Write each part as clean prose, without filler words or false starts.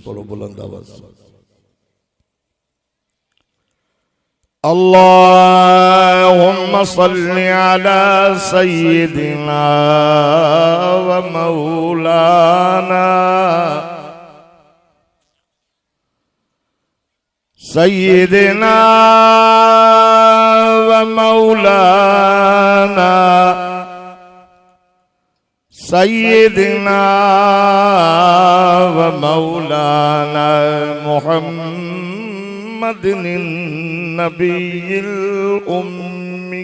पढ़ो बुलंद आवाज से। अल्लाहुम्मा सल्ली अला सय्यिदिना व मौलाना सय्यिदिना व मौलाना सय्यिदिना व मौलाना मुहम्मदिन नबील उम्मी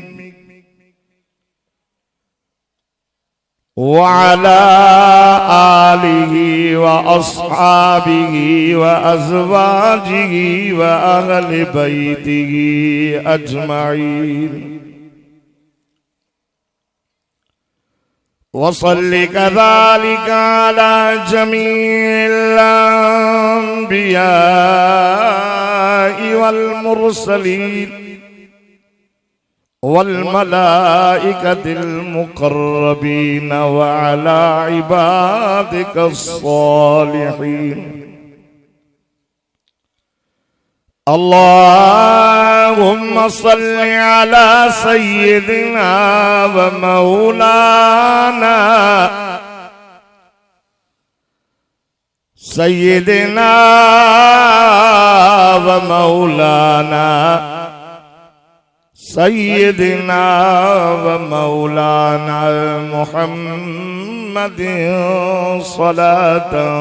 व अला आलिहि व अस्हाबिहि व अज़वाजिहि व अहले बैतिहि अजमाइन वसल्लि कज़ालिका अला जमीइल अंबिया'i वल मुरसलीन वल मलाइकतिल मुक़र्रबीन व अला इबादिकस सालिहीन। अल्लाहुम्मा सल्लि अला सय्यिदिना व मौलाना सय्यिदिना व मौलाना सय्यिदिना व मौलाना मुहम्मदिन सलातन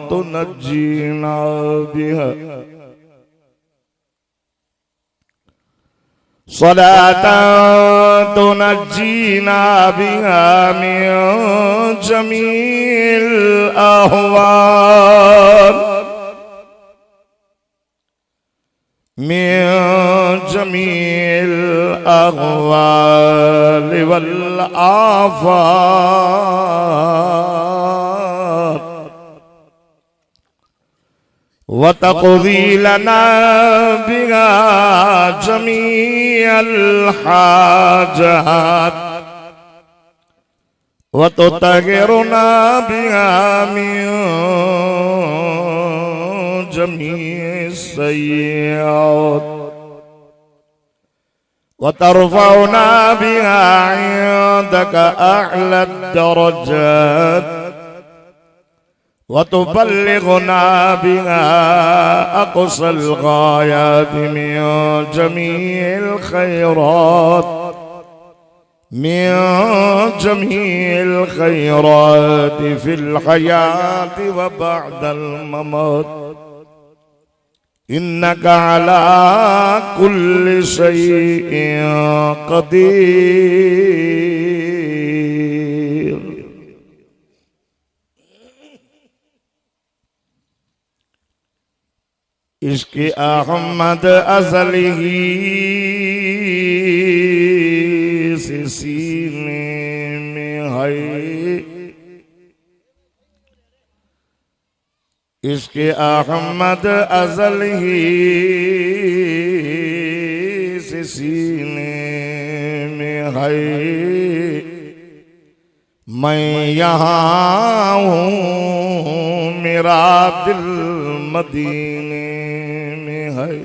तुनज्जीना बिहा सलातन तुनज्जीना बिहा मिन जमील अहवाल मिन जमील अहवाल वल आफात व तक़दी लना बिहा जमीअल हाजात व तुतहिरुना बिहा मिन जमीइस सय्यिआत व तरफ़उना बिहा इंदका अअला दरजात व तुबल्लिगुना बिहा अक़सल गायात मिन जमीइल खैरात मिन जमीइल खैरात फिल हयात व बअदल ममात इन्नका अला कुल्लि शैइन क़दीर। इश्क़े अहमद अज़ली से सीने में है, इश्क़े अहमद अज़ली से सीने में है। मैं यहाँ हूँ मेरा दिल मदीने में है।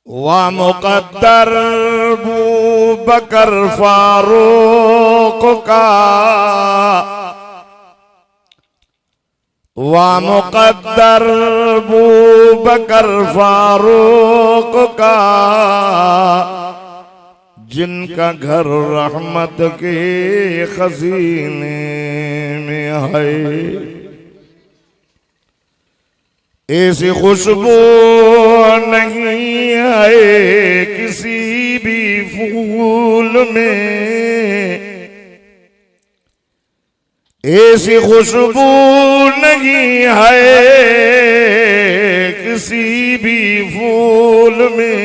वा मुक़द्दर बू बकर फारूक का वा मुक़द्दर बू बकर फारूक का जिनका घर रहमत के खजीने में है। ऐसी खुशबू नहीं है किसी भी फूल में, ऐसी खुशबू नहीं है किसी भी फूल में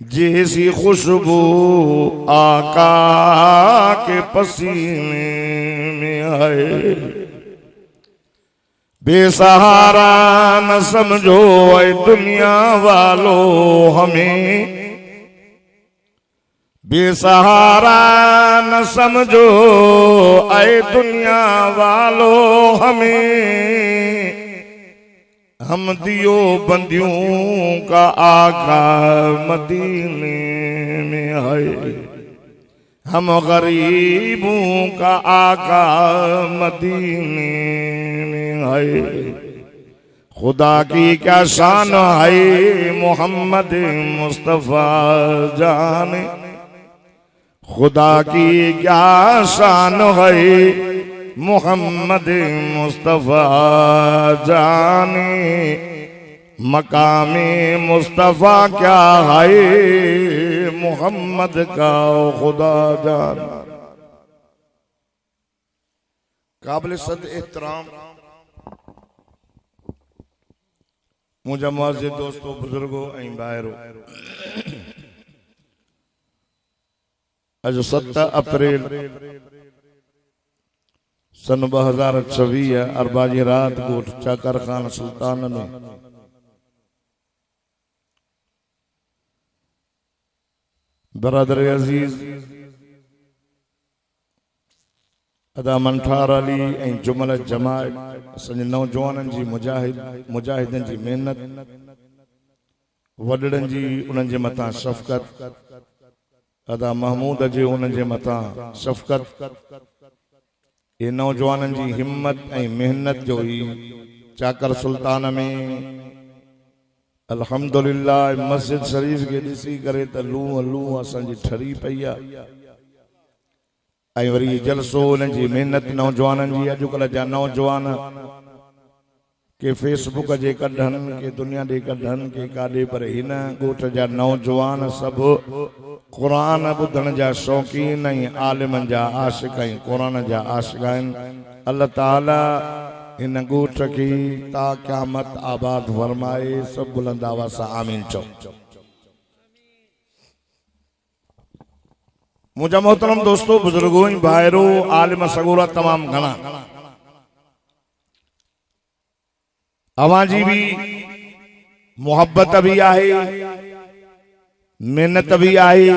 जैसी खुशबू आका के पसीने में है। बेसहारा न समझो ऐ दुनिया वालों हमें, बेसहारा न समझो ऐ दुनिया वालों हमें, हम दियो बंदियों का आका मदीने में आए, हम गरीबों का आका मदीने में आए। खुदा की क्या शान है मोहम्मद मुस्तफा जाने, खुदा की क्या शान है मोहम्मद मुस्तफा जाने, मकामे मुस्तफा क्या है मोहम्मद का खुदा जान। काबिल सद एहतराम मुझा मुआज़िज़ दोस्तों, बुजुर्गों ऐं भाइरों, अज 7 अप्रैल सन 2026 अरबाजी रात गोठ चाकर खान सुल्तान में बरदर अजीज अदा मंठार अली ऐं जुमल जमायत असांजे नौजवाननि जी मुजाहिदनि जी मेहनत, वॾड़नि जी उन्हनि जे मथां शफ़क़त, अदा महमूद जे उन्हनि जे मथां शफ़क़त, ये नौजवाननि जी हिम्मत ऐं मेहनत जो ही चाकर सुल्तान में अल्हम्दुलिल्लाह मस्जिद शरीफ के ॾिसी करे त लूह लूह असांजी ठरी पई आहे। ऐं वरी जलसो उन्हनि जी मेहनत नौजवाननि जी। अॼुकल्ह जा नौजवान के फेसबुक जे कढनि, के दुनिया ॾे कढनि, के काॾे, पर हिन ॻोठ जा नौजवान सभु क़ुरान ॿुधण जा शौक़ीन ऐं आलिमनि जा आशिक़ ऐं क़ुरान जा आशिक़ आहिनि। अल्लाह ताला हिन ॻोठ खे ता क़यामत आबाद फरमाए। सभु बुलंद आवाज़ सां आमीन चओ। मुझा मोहतरम दोस्तों, बुजुर्गों, भाइरों, आलिम सगोरा तमाम घना, अवां जी भी मोहब्बत भी आहे, मेहनत भी आहे।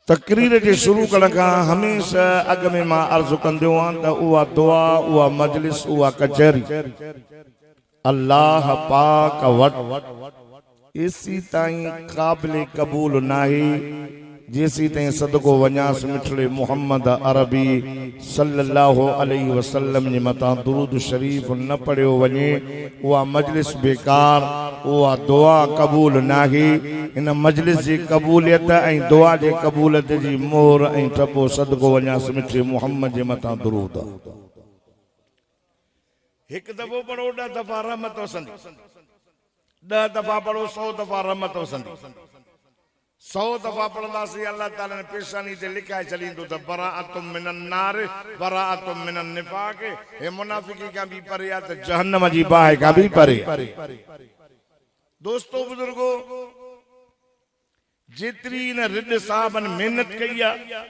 तकरीर के शुरू करण का हमेशा अग में मां अर्ज़ कंदो आहियां त उहा दुआ, उहा मजलिस, उहा कचहरी अल्लाह पाक वट इसी ताईं काबिल कबूल नाहे जेसी ताईं सदको वञास मिठड़े मोहम्मद अरबी सल्लल्लाहु अलैहि वसल्लम जे मथां दुरूद शरीफ न पढ़ियो वञे। उहा मजलिस बेकार, उहा दुआ कबूल नाहे। इन मजलिस जी कबूलियत ऐं दुआ जे कबूलियत जी मोहर ऐं ठपो सदको वञास मिठड़े मोहम्मद जे मथां दुरूद। हिकु दफ़ो पढ़ो 10 दफ़ा रहमत वसंदी, 10 दफ़ा पढ़ो 100 दफ़ा रहमत वसंदी। 100 दफ़ा पढ़ंदासीं अल्लाह ताला ने पेशानी ते लिखाए छॾींदो त बराअतुम मिनन नार बराअतुम मिनन निफाक। हे मुनाफिकी का भी परे आहे त जहन्नम जी बाहि का भी परे। दोस्तों बुजुर्गों, जेतरी न रिद साहबन मेहनत कई आहे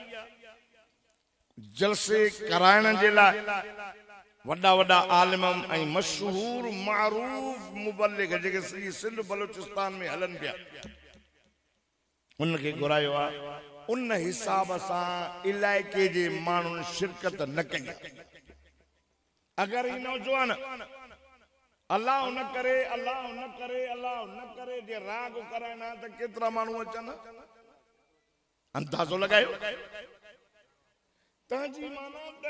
जलसे कराइण जे लाइ, वॾा वॾा आलिम ऐं मशहूर मारूफ मुबल्लिग जेके सॼी सिंध बलूचिस्तान में हलन पिया, उनखे घुरायो आहे। उन हिसाब सां इलाइके जे माण्हुनि शिरकत न कई। अगर ही नौजवान अल्लाह न करे, अल्लाह न करे, अल्लाह न करे जे राग कराइणा त केतिरा माण्हू अचनि, अंदाज़ो लगायो। तंहिंजी माना त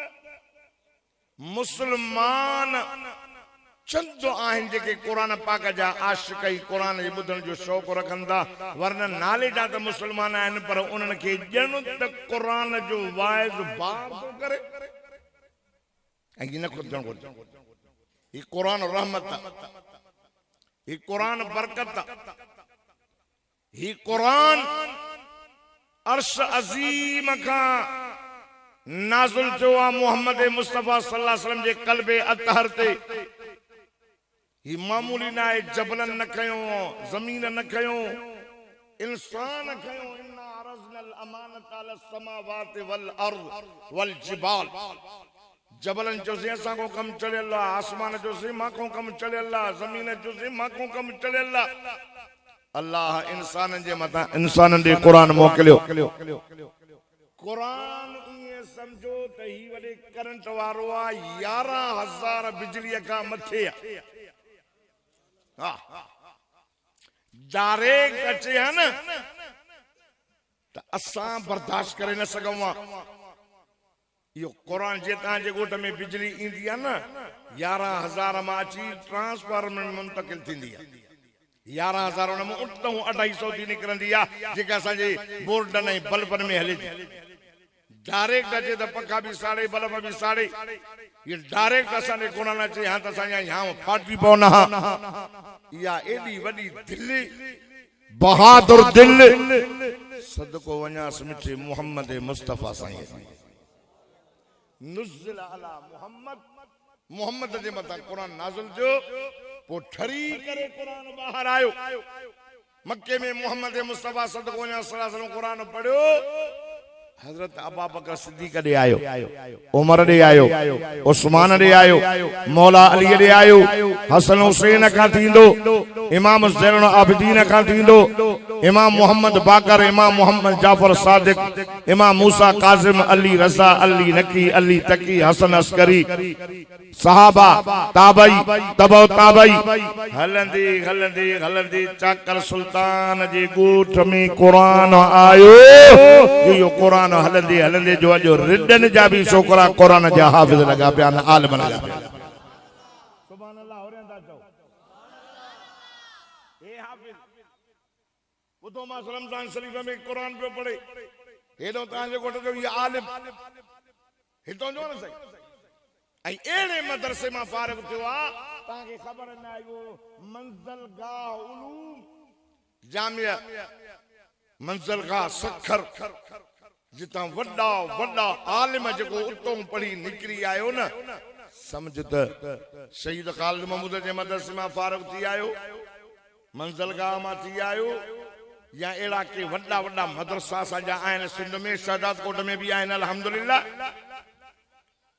मुसलमान चंद आहिनि जेके क़ुरान पाक जा आशिक़ ऐं क़ुरान जे ॿुधण जो शौक़ रखंदा, वरना नाले जा त मुसलमान आहिनि पर उन्हनि खे ॼण त क़ुरान जो वाइज़ बार थो करे ऐं न खुदण घुरिजे। ही क़ुरान रहमत, ही क़ुरान बरकत, ही क़ुरान अर्श अज़ीम खां नाज़िल थियो आहे मोहम्मद मुस्तफ़ा सल्लल्लाहु अलैहि वसल्लम जे क़ल्बे अतहर ते। ही मामूली ना है, जबलन न कयो, जमीन न कयो, इंसान कयो। इन्ना अरज़नल अमानत अला समावाति वल अर्ज़ वल जिबाल। जबलन चोसी असां को कम चले अल्लाह, आसमान चोसी मां को कम चले अल्लाह, जमीन चोसी मां को कम चले अल्लाह। अल्लाह इंसान जे मथा इंसान दे कुरान मोकलियो। कुरान ये समझो त ही वडे करंट वारो आ, 11,000 बिजली का मथे हां डायरेक्ट अचे है न त असां बर्दाश्त करे न सघूं। यो कुरान जे तव्हांजे ॻोठ में बिजली ईंदी आहे न 11,000 मां अची ट्रांसफार्मर में मुंतकिल थींदी आहे। 11,000 हुन में उतों 250 थी निकिरंदी आहे जेका असांजे बोर्डन ऐं बल्बनि में हले थी। डायरेक्ट अचे त पखा बि साड़े बल्ब बि साड़े। ये डायरेक्ट असांजे कुरान अचे हां त असांजा यहाँ फाटी पवना। इहा एॾी वॾी दिल्ली बहादुर दिल सदको वञास मिठे मोहम्मद मुस्तफा साईं नुज़िल अला मोहम्मद। मोहम्मद जे मथा कुरान नाज़िल थियो पो ठरी करे कुरान बाहर आयो। मक्के में मोहम्मद मुस्तफा सदको वञास सल्लल्लाहु अलैहि वसल्लम कुरान पढ़ियो। हजरत अबू बकर सिद्दीक ॾे आयो, उमर ॾे आयो, उस्मान ॾे आयो, मौला अली ॾे आयो, हसन हुसैन खां थींदो, इमाम ज़ैनुल आबिदीन खां थींदो, इमाम मोहम्मद बाकर, इमाम मोहम्मद जाफर सादिक, इमाम मूसा काजिम, अली रज़ा, अली नकी, अली तकी, हसन अस्करी, सहाबा ताबई तबो ताबई हलंदी हलंदी हलंदी चाकर सुल्तान जे ॻोठ में कुरान आयो। यो कुरान हलंदे हलंदे जो अॼु रिडन जा भी छोकरा कुरान जा हाफिज लगा पिया न, आलिम लगा पिया। सुभान अल्लाह हो रहंदा चओ ए हाफिज ॿुधो मां रमज़ान शरीफ में कुरान पियो पढ़े। हेॾो तव्हांजे ॻोठ जो ये आलिम हितो जो न सही ऐं एड़े मदरसे मां फारिग थियो आ ताके खबर न आयो। मंज़िलगाह उलूम जामिया मंज़िलगाह सखर जिता वड्डा वड्डा आलिम जेको उतों पढ़ी निकरी आयो न समझ त शहीद खालिद महमूद जे मदरसे मां फारिग थी आयो, मंज़िलगाह मां थी आयो, या एड़ा के वड्डा वड्डा मदरसा असांजा आहिनि सिंध में, शहदाद कोट में भी आहिनि अल्हम्दुलिल्लाह।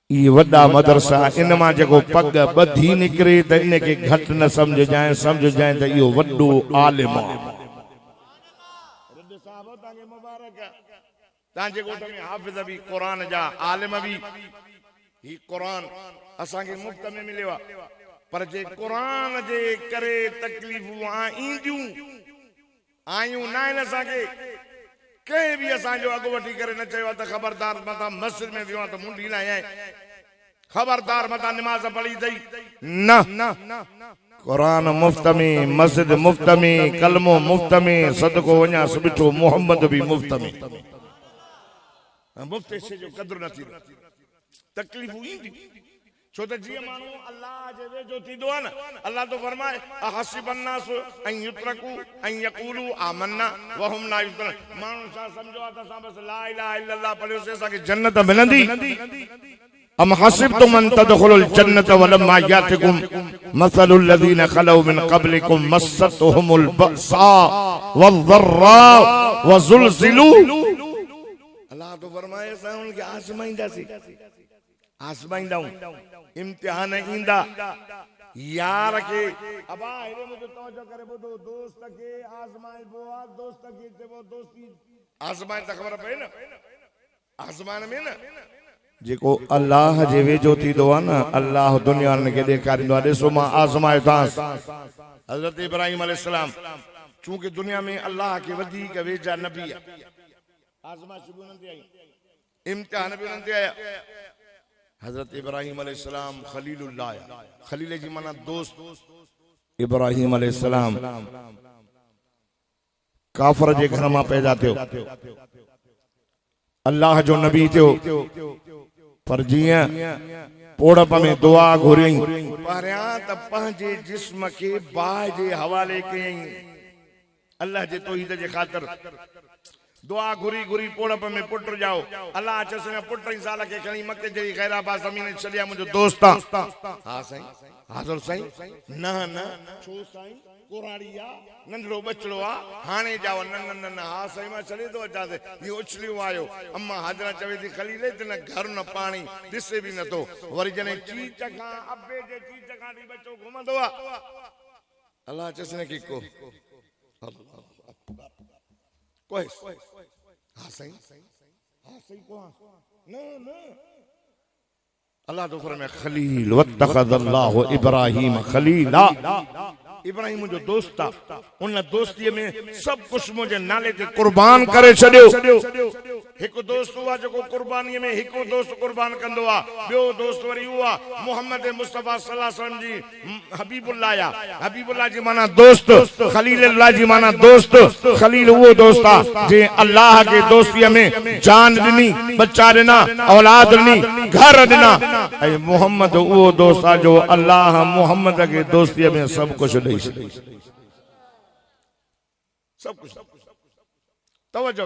ये वड्डा मदरसा इन मां जेको पग बधी निकरे त इन के घट न समझ जाए त इहो वड्डो आलिम आहे। रद साहब ताके मुबारक तांजे ॻोठ में हाफिज भी कुरान जा आलिम भी। ही कुरान असांखे मुफ्त में मिलियो आहे, पर जे कुरान जे करे तकलीफ़ूं ईंदियूं आयूं न आहिनि असांखे कंहिं बि असांजो अॻु वठी करे न चयो त खबरदार मथां मस्जिद में वियो त मुंडी न आहे, खबरदार मथां निमाज़ पढ़ी अथई न। कुरान मुफ्त में, मस्जिद मुफ्त में, कलमो मुफ्त में, सदको वञा सुबिठो मोहम्मद भी मुफ्त में। मुफ्त शइ जो क़द्र न थींदो, तकलीफ़ूं ईंदियूं छो त जीअं माण्हू अल्लाह जे वेझो थींदो आहे न, अल्लाह तो फरमाए अहसिब अन्नास अन युतरकू अन यक़ूलू आमन्ना वहुम ला युफ्तनून। माण्हू छा सम्झो आहे त असां बस ला इलाहा इल्लल्लाह पढ़ियोसीं असांखे जन्नत मिलंदी। अम हसिबतुम अन तदखुलुल जन्नत वलम्मा यातिकुम मसलुल लज़ीना खलौ मिन क़ब्लिकुम मस्सतहुमुल बअसा वज़र्रा वज़ुलज़िलू। अल्लाह तो फरमाए असां उनखे आज़माईंदासीं, आज़माईंदाऊं, इम्तिहान ईंदा। यार के अबा हेरे मुझे तवज्जो करे ॿुधो, दोस्त के आज़माइबो आहे, दोस्त के चइबो दोस्ती आज़माए त ख़बर पए न, आज़मान में न जेको अल्लाह जे वेझो थींदो आहे न, अल्लाह दुनिया खे ॾेखारींदो आहे ॾिसो मां आज़माइतांसि। हज़रत इब्राहिम अलैहिस्सलाम चूंकि दुनिया में अल्लाह के वधीक वेझा नबी आहे, आज़माइश बि उन्हनि ते आई, इम्तिहान बि उन्हनि ते आया। हजरत इब्राहिम अलैहिस्सलाम खलीलुल्लाह, खलील जी माना दोस्त। इब्राहिम अलैहिस्सलाम काफर जे घर मां पैदा थियो, अल्लाह जो नबी थियो, पर जियां पोड़प में दुआ घुरियईं पहिरियां त पंहिंजे जिस्म खे बाहि जे हवाले कयईं अल्लाह जे तौहीद जे ख़ातिर। दुआ घुरी घुरी पोड़प में पुट जाओ, अल्लाह चयसि न पुट ई साल के खणी मके जहिड़ी ख़ैराबाद ज़मीन छॾिया मुंहिंजो दोस्त आहे। हा साईं, हाज़ुर साईं, न न छो साईं, कुराड़ी आ नंढड़ो बचड़ो आ हाणे जाओ न हा सही मां चले तो अचा ते ये उछलियो आयो अम्मा हाजरा चवे थी खलीले त न घर न पानी दिसे भी न तो वरी जने चीच का अब्बे जे चीच का दी बच्चो घुमंदो आ अल्लाह चसने की को अल्लाह कोई हा सही को न अल्लाह तो फरमाए खलील वत्तखज़ल्लाहु इब्राहीम खलीला इब्राहिम जो दोस्त था उन दोस्ती में सब कुछ मुझे नाले ते कुर्बान करे छड़ियो एक दोस्त हुआ जो कुर्बानी में एक दोस्त कुर्बान कंदो आ बियो दोस्त वरी हुआ मोहम्मद मुस्तफा सल्लल्लाहु अलैहि वसल्लम जी हबीबुल्लाह जी माना दोस्त खलीलुल्लाह जी माना दोस्त खलील वो दोस्त था जे अल्लाह के दोस्ती में जान दिनी बच्चा देना औलाद दिनी घर देना ए मोहम्मद वो दोस्त जो अल्लाह मोहम्मद के दोस्ती में सब कुछ दे सब कुछ तवज्जो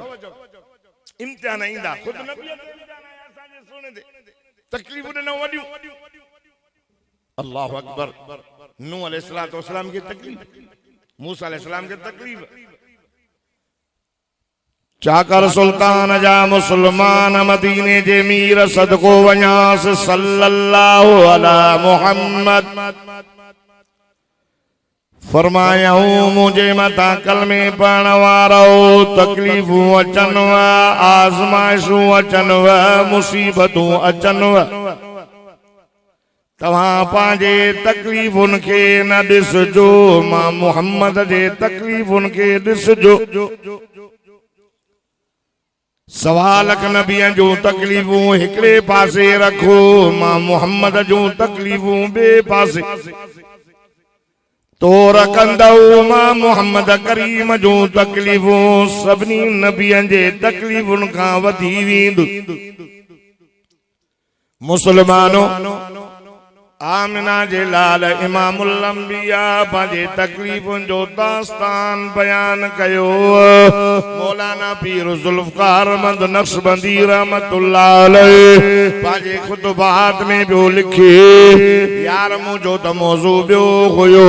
इम्तिहान ईंदा खुद नबी इम्तिहान आया असांजे सुने दे तकलीफ़ूं न वडियूं अल्लाहु अकबर नूह अलैहिस्सलातु वस्सलाम की तकलीफ मूसा अलैहिस्सलाम की तकलीफ चाकर सुल्तान जा मुसलमान मदीने जे मीर सदको वञास सल्लल्लाहु अला मुहम्मद फरमाया मुझे मता कलमे पढ़ण वारो तकलीफ़ूं अचन आज़माइशूं अचन मुसीबतूं अचन तव्हां पंहिंजे तकलीफ़ुनि खे न ॾिसजो मां मुहम्मद जे तकलीफ़ुनि खे ॾिसजो सवा लख नबियनि जूं तकलीफ़ूं हिकिड़े पासे रखो मां मुहम्मद जूं तकलीफ़ूं ॿिए पासे तो रखंदो मां मुहम्मद करीम जूं तकलीफ़ूं सभिनी नबियनि जे तकलीफ़ुनि खां वधी वेंदो मुसलमानो आमिना जे लाल इमामुल अंबिया पंहिंजे तकलीफ़ुनि जो दास्तान बयान कयो मौलाना पीर जुल्फ़कार अहमद नक्शबंदी रहमतुल्लाह अलैह पंहिंजे खुतबात में बियो लिखे यार मुंहिंजो त मौज़ू बियो हुयो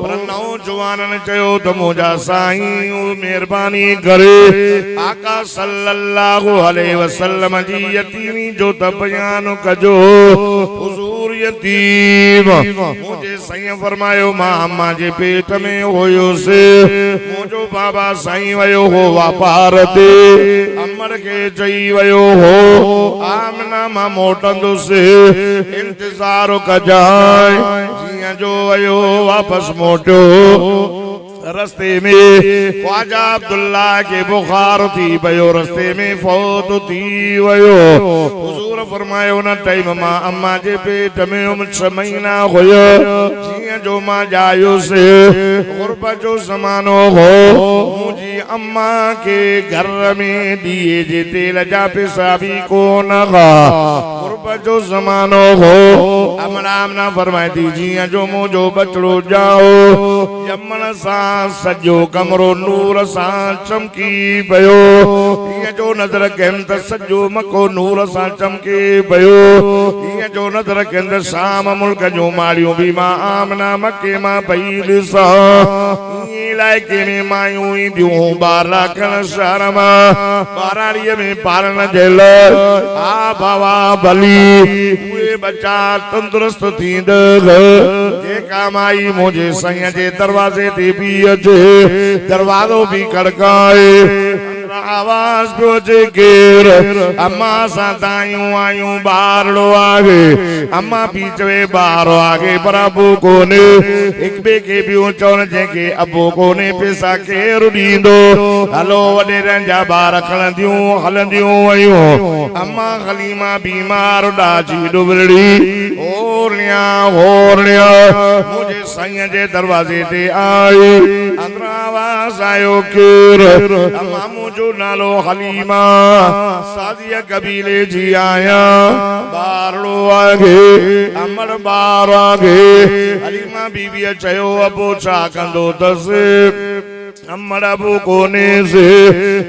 पर नौजवाननि चयो त मुंहिंजा साईं महिरबानी करे आका सल्लल्लाहु अलैहि वसल्लम जी यतीमी जो त बयान कजो हुज़ूर यतीम मुझे साईं फरमायो मां अम्मा जे पेट में हुयुसि मुझो बाबा साईं वयो हो वापार ते अमर के चई वयो हो आमना मां मोटंदुसि इंतजार कजाए जियां जो वयो वापस मोटियो रस्ते में ख्वाजा अब्दुल्ला के बुखार थी पयो रस्ते में फौत थी वयो हुजूर फरमायो न टाइम मां अम्मा जे पेट में 6 महीना हुयो जियां जो मां जायोसि गुरबत जो ज़मानो हो मुंहिंजी अम्मा के घर में दिए जे तेल जा पैसा भी कोन हुआ गुरबत जो ज़मानो हो अमराम ना फरमाए थी जियां जो मुंहिंजो बचड़ो जाओ जमण सां सजो कमरो नूर सां चमकी पयो ये जो नजर कन त सजो मको नूर सां चमके पयो ये जो नजर कन शाम मुल्क जो माड़ियों भी मां आमना मके मां पई ॾिसां इलाइके में मायूं ईंदियूं 12 खण शहर मां 12 में पारण जे लाइ आ बाबा भली उहे बच्चा तंदुरुस्त थींदो जेका माई मुझे साईं जे दरवाजे ते भी अचे दरवाजो भी खड़काए आवाज पहुंचे केर अम्मा सा तायूं आयूं बारड़ो आगे अम्मा भी चवे बारो आगे पर अबू कोने एक बे के भी चौन जेके अबू कोने पैसा केर ॾींदो हलो वॾे रंजा बार खणंदियूं हलंदियूं वयूं अम्मा हलीमा बीमार ॾाची डुबड़ी ओरनिया मुझे साईं जे दरवाजे ते आई अंदर आवाज आयो केर अम्मा मुझो नालो हलीमा सादिया कबीले जी आया बारड़ो आगे अमर बार आगे हलीमा बीबी चयो अबो छा कंदो तस अम्मड़ अबू कोने से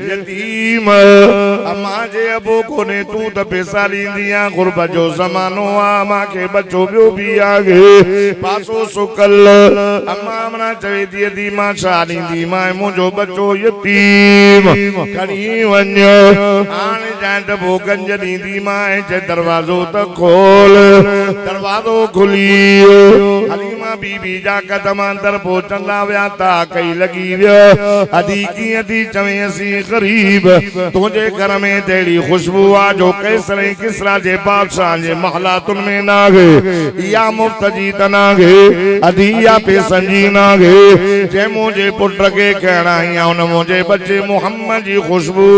यतीम अम्मा जे अबू कोने तू त पैसा लींदिया गुरब जो ज़मानो आ मां के बच्चो बियो भी आगे पासो सुकल अम्मा मना चवे दी दी मां छा लींदी मां मुंहिंजो बच्चो यतीम खणी वञ हाणे जांट बो गंज लींदी मां जे दरवाजो त खोल दरवाजो खुली हलीमा बीबी जा कदम अंदर पहुंचंदा विया ता कई लगी वियो अदी कीअं थी चवे असी गरीब तुझे घर में तेड़ी खुशबू आ जो कैसरे किसरा जे बादशाह जे महलातुन में नागे या मुफ्त जी तनागे अदी या पैसन जी नागे जे मुझे पुत्र के कहना या उन मुझे बच्चे मोहम्मद जी खुशबू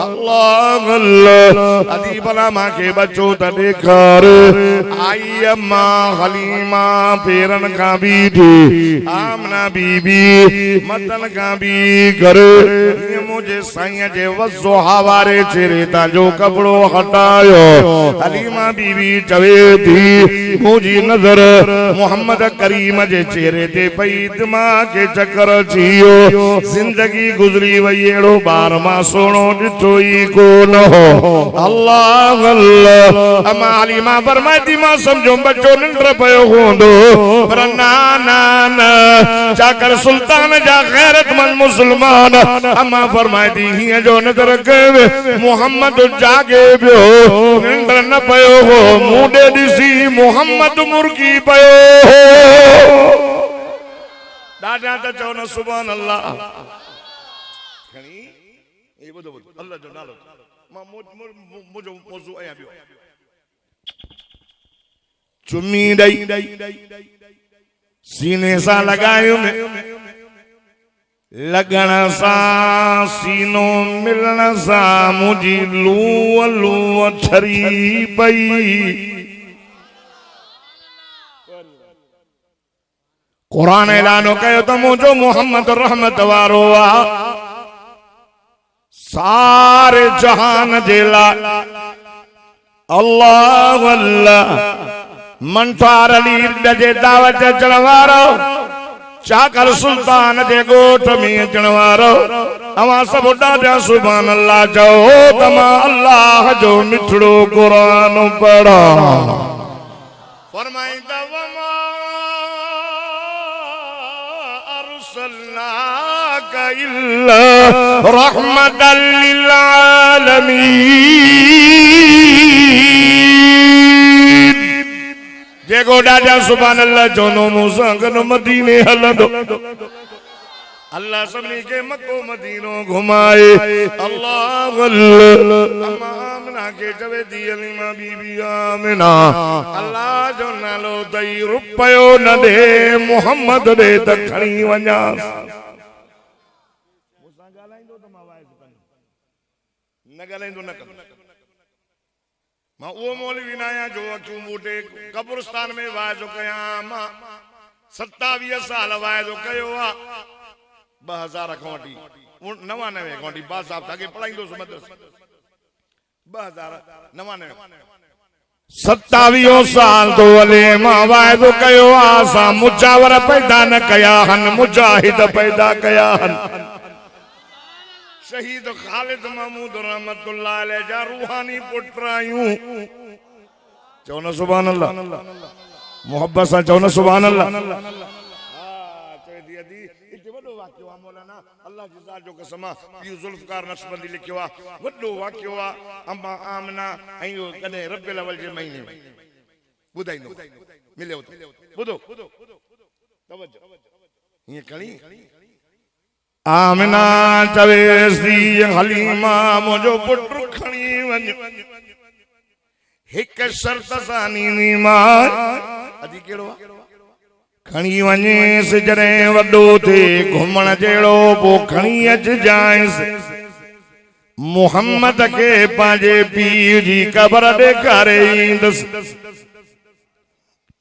अल्लाह अल्लाह अदी भला मां के बच्चो त देखर आई अम्मा हलीमा पेरन का भी थी आमना बीबी मतन का भी कर ये मुझे साईं जे वज़ो हवारे चेहरे ता जो कपड़ो हटायो हलीमा बीबी चवे थी मुझी नजर मोहम्मद करीम जे चेहरे ते पई दिमाग के चक्कर छियो जिंदगी गुजरी वई एड़ो बार मां सोनो दिठो ही कोन हो अल्लाह अल्लाह अम्मा हलीमा फरमाई मां समझो बच्चो निंद्र पयो होंदो पर ना ना ना जाकर सुल्तान जा गैरतमंद मुसलमान अम्मा फरमाई दी हिय जो नजर कवे मोहम्मद जागे पियो निंद्र न पयो हो मुंडे दिसी मोहम्मद मुर्गी पयो दादा त चओ न सुभान अल्लाह खणी ए बुधो अल्लाह जो नालो मां मुजो मौजू आया बियो चुम्मी दई सीने सा लगायो में लगन सा सीनो मिलन सा मुझी लूअ लूअ छरी पई कुरान ऐलानो कयो त मुझो मोहम्मद रहमत वारो आ सारे जहान जे ला अल्लाह अल्लाह मनफार अली जे दावत अचण वारो चाकर सुल्तान जे गोठ में अचण वारो अवां सब ॾाढा सुभान अल्लाह चओ त मां अल्लाह जो मिठड़ो कुरान पढ़ा फरमाईंदा वमा अरसलनाका इल्ला रहमतल लिल आलमीन जेको ॾाढा सुभान अल्लाह चवंदो मूंसां गॾु मदीने हलंदो अल्लाह सभिनी खे मको मदीनो घुमाए अल्लाह अम्मा आमना के चवे थी हलीमा बीबी आमना अल्लाह जो नालो दई रुपयो न दे मोहम्मद दे त खणी वञा मूंसां ॻाल्हाईंदो त मां वाइस कंदुमि न ॻाल्हाईंदो न कंदुमि मां वो मौलवी न आहियां जो अखियूं बूटे कब्रिस्तान में वाइदो कयां मां 27 साल वाइदो कयो आ 2000 खां वठी 99 खां वठी बा साहब ताके पढ़ाईंदो मदरसे 2099 27 साल तो हले मां वाइदो कयो आ असां मुजावर पैदा न कया हन मुजाहिद पैदा कया हन शहीद खालिद महमूद रहमतुल्लाह अलैह जा रूहानी पुत्र आयूं चओ न सुभान अल्लाह मोहब्बत सां चओ न सुभान अल्लाह हां चए दी अदी इते वडो वाक्यो आ मौलाना अल्लाह जी ज़ात जो कसम इहो जुल्फकार नक्शबंदी लिखियो आ वडो वाक्यो आ अम्मा आमना ऐं कने रबिउल अव्वल जे महीने में ॿुधाईंदो मिलियो ॿुधो तवज्जो हीअं खणी आमना चवेसी हलीमा मुझो पुत्र खणी वञ हिक शर्त सां नीनी मां अदी केड़ो खणी वञेसि जॾहिं वॾो थे घुमण जहिड़ो पोइ खणी अच जाएसि मोहम्मद के पंहिंजे पीउ जी क़बर ॾेखारे ईंदसि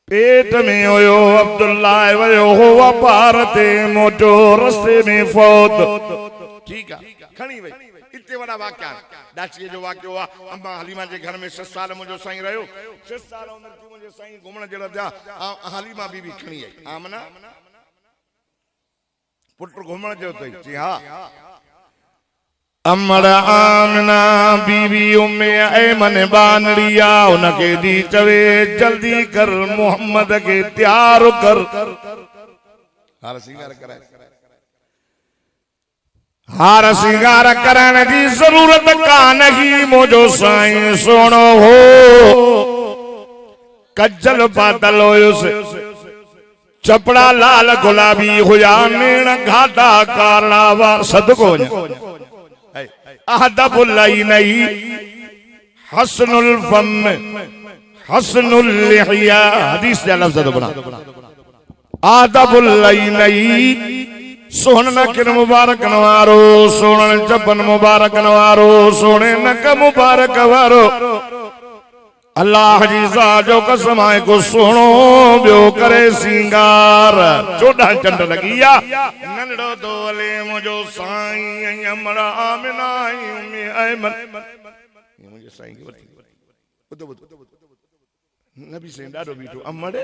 पेट में हुयो अब्दुल्ला वयो हो वापार ते मोटो रस्ते में फौत ठीक है खणी वई इतने बड़ा वाक्य दाची जो वाक्य हुआ अम्मा हलीमा जे घर में 6 साल मुझो साईं रहो 6 साल उम्र थी मुझे साईं घुमण जड़ा जा हलीमा बीबी खणी आई आमना पुट घुमण जो तई जी हां अमर आमना बीवी उम्मे ऐमन बानड़िया उनके दी चवे जल्दी कर मोहम्मद के तैयार कर हार सिंगार कराए हार सिंगार करण की जरूरत का नहीं मोजो साईं सोनो हो कज्जल बादल से चपड़ा लाल गुलाबी हुआ नीण घाटा कालावा सदको अहदबुल्लाई नहीं हसनुल फम हसनुल लिहिया हदीस का लफ्ज़ तो बना अहदबुल्लाई नहीं सोहन नकिन मुबारक नवारो सोहन चपन मुबारक नवारो सोने नक मुबारक वारो अल्लाह जी जो कसम आए को सुनो ब्यो करे सिंगार 14 चंड लगिया नंडो दोले मुझो साईं अमरा आमिना उम्मे ऐमन ये मुझे साईं की बुधो नबी से डाडो बीठो अमड़े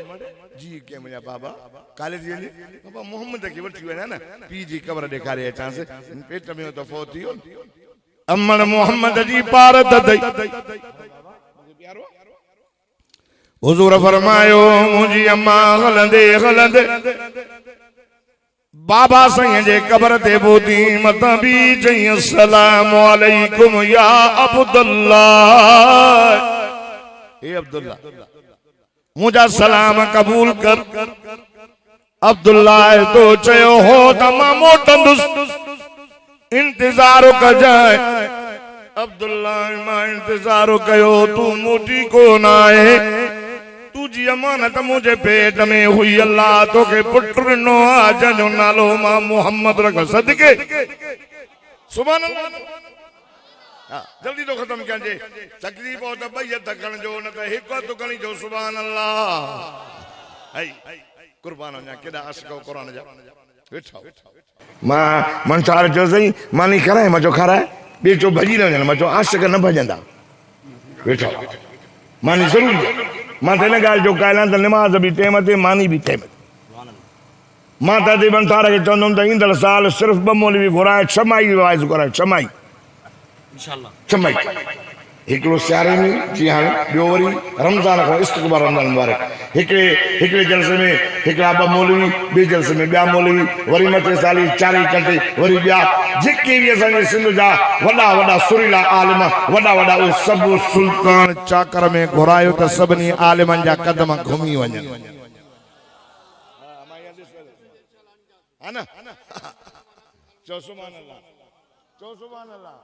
जी के मुझा बाबा काले जी बाबा मोहम्मद की वठी वे ना पी जी कब्र देखारे अचां से पेट में तो फौत थी अमड़ मोहम्मद जी पार ददई हुजूर फरमायो मुझी अम्मा हलंदे हलंदे बाबा साईं जे कब्र ते बोधी मत भी चई अस्सलाम वालेकुम या अब्दुल्ला ए अब्दुल्ला मुझा सलाम कबूल कर अब्दुल्ला तो चयो हो तमा मोटंदुस इंतजार कजाए अब्दुल्ला मां इंतजार कयो तू मोटी को ना है तुझी अमानत मुझे पेट में हुई अल्लाह तो के पुत्र नो आज जो नालो मां मोहम्मद रख सदके सुभान अल्लाह जल्दी तो खत्म कजे तकलीफ हो तो भई तकण जो न तो एक तो कणी जो सुभान अल्लाह आई कुर्बान हो जा केदा आशिक कुरान जा बैठो मां मनसार जो सही मानी कराए मजो खराए बेचो भजी न वञनि मचो आशिक न भजंदा वेठो मानी ज़रूर मां त हिन ॻाल्हि जो क़ाइल आहियां त निमाज़ बि टाइम ते मानी बि टाइम ते मां त बंसार खे चवंदुमि त ईंदड़ साल सिर्फ़ु 2 मौलवी घुराए छमाई रिवाज़ घुराए छमाई छमाई हिकिड़ो सियारे में जी हाणे ॿियो वरी रमज़ान खां इस्तक़बाल रमज़ान मुबारक हिकिड़े जलसे में हिकिड़ा 2 मौलवी ॿिए जलसे में ॿिया मौलवी वरी मथे साली 4 कंटे वरी ॿिया जेके बि असांजे सिंध जा वॾा वॾा सुरीला आलिम वॾा वॾा उहे सभु सुल्तान चाकर में घुरायो त सभिनी आलिमनि जा कदम घुमी वञनि है ना चो सुभान अल्लाह चो सुभान अल्लाह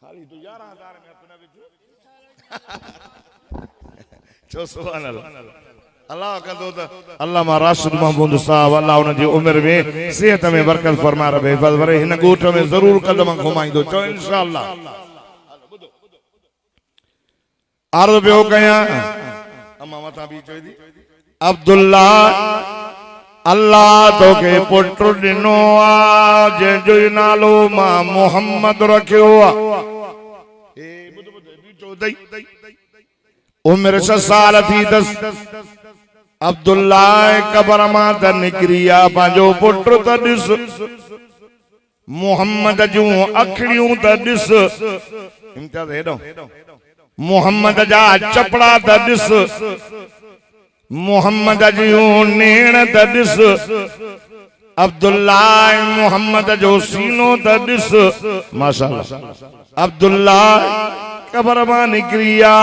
खाली तो 11,000 में अपना भी चो सुभान अल्लाह अल्लाह का दो अल्लामा राशिद महमूद साहब अल्लाह उन जी उम्र में सेहत में बरकत फरमा रहे हिफाज़त करे हिन गोठ में जरूर कदम घुमाईंदो चो इंशाअल्लाह अर्ज़ बियो कया अम्मा मथा भी चई दी अब्दुल्ला अल्लाह तो के पुत्र दिनो आज जो नालो मां मोहम्मद रखियो ए बुध बुध बीठो दई उम्र 6 साल थी 10 अब्दुल्ला कबर मां त निकरिया पांजो पुत्र त दिस मोहम्मद जूं अखड़ियूं त दिस इम्तियाज हेडो मोहम्मद जा चपड़ा त दिस मोहम्मद जूं नेण त दिस अब्दुल्ला मोहम्मद जो सीनो त दिस माशाअल्लाह अब्दुल्ला कबर मां निकरिया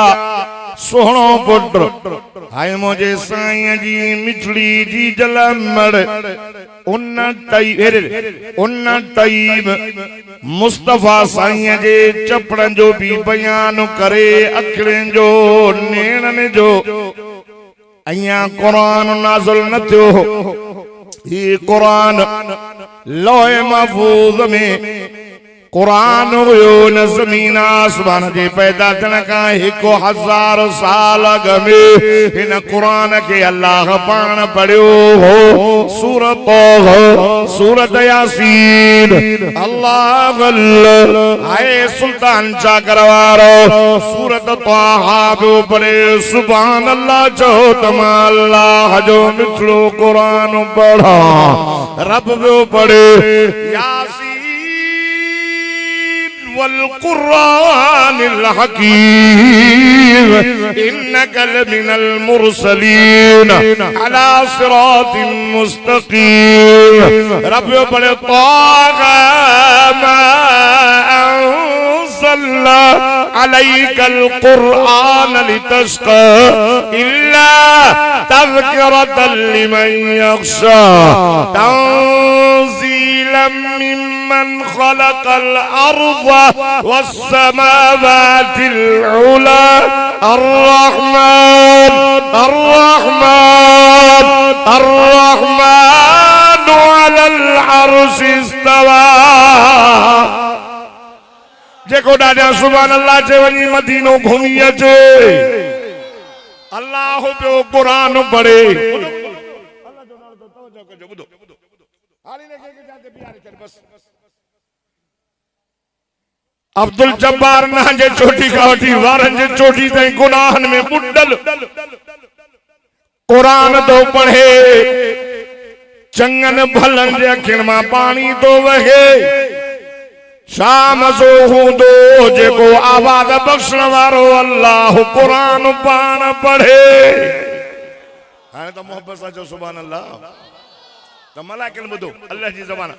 सोहणो पुत्र हाय मुझे साईं जी मिठड़ी जी जलमड़ उन तईब मुस्तफा साईं जे चपड़न जो भी बयान करे अखड़न जो नेणन जो अया कुरान नाज़िल न थियो ये कुरान लोहे महफूज में कुरान हुयो न ज़मीन आसमान जे पैदा थियण खां 1000 साल अॻु में हिन कुरान के अल्लाह पाण पढ़ियो हो सूरत यासीन अल्लाह आए सुल्तान चाकर वारो सूरत ताहा बि पढ़े सुभान अल्लाह चओ त मां अल्लाह जो मिठड़ो कुरान पढ़ा रब वो पढ़े यासीन वल कुरानिल हकीम इन्नका लमिनल मुरसलीन अला सिरातिन मुस्तकीम। रब वो पढ़े तागा मा अंज़लना अलैकल कुरआन लितश्का इल्ला तज़किरतन लिमन यख्शा तंज़ीलन मिम्मन खलक़ल अर्ज़ वस्समावातिल उला अर्रहमान अर्रहमान अर्रहमान अलल अर्श इस्तवा। जेको ॾाढा सुभान अल्लाह चे वञी मदीनो घुमी अचे अल्लाह पियो कुरान पढ़े। अब्दुल जब्बार ना जे चोटी का वठी वारन जे चोटी ताईं गुनाहन में बुडल कुरान तो पढ़े चंगन भलन जे अखियुनि मां पानी तो वहे शाम जो हूंदो जेको आवाज बख्शण वारो अल्लाह कुरान पाण पढ़े। हाणे त मोहब्बत सां चओ सुभान अल्लाह त मलाइकनि ॿुधो अल्लाह जी ज़बान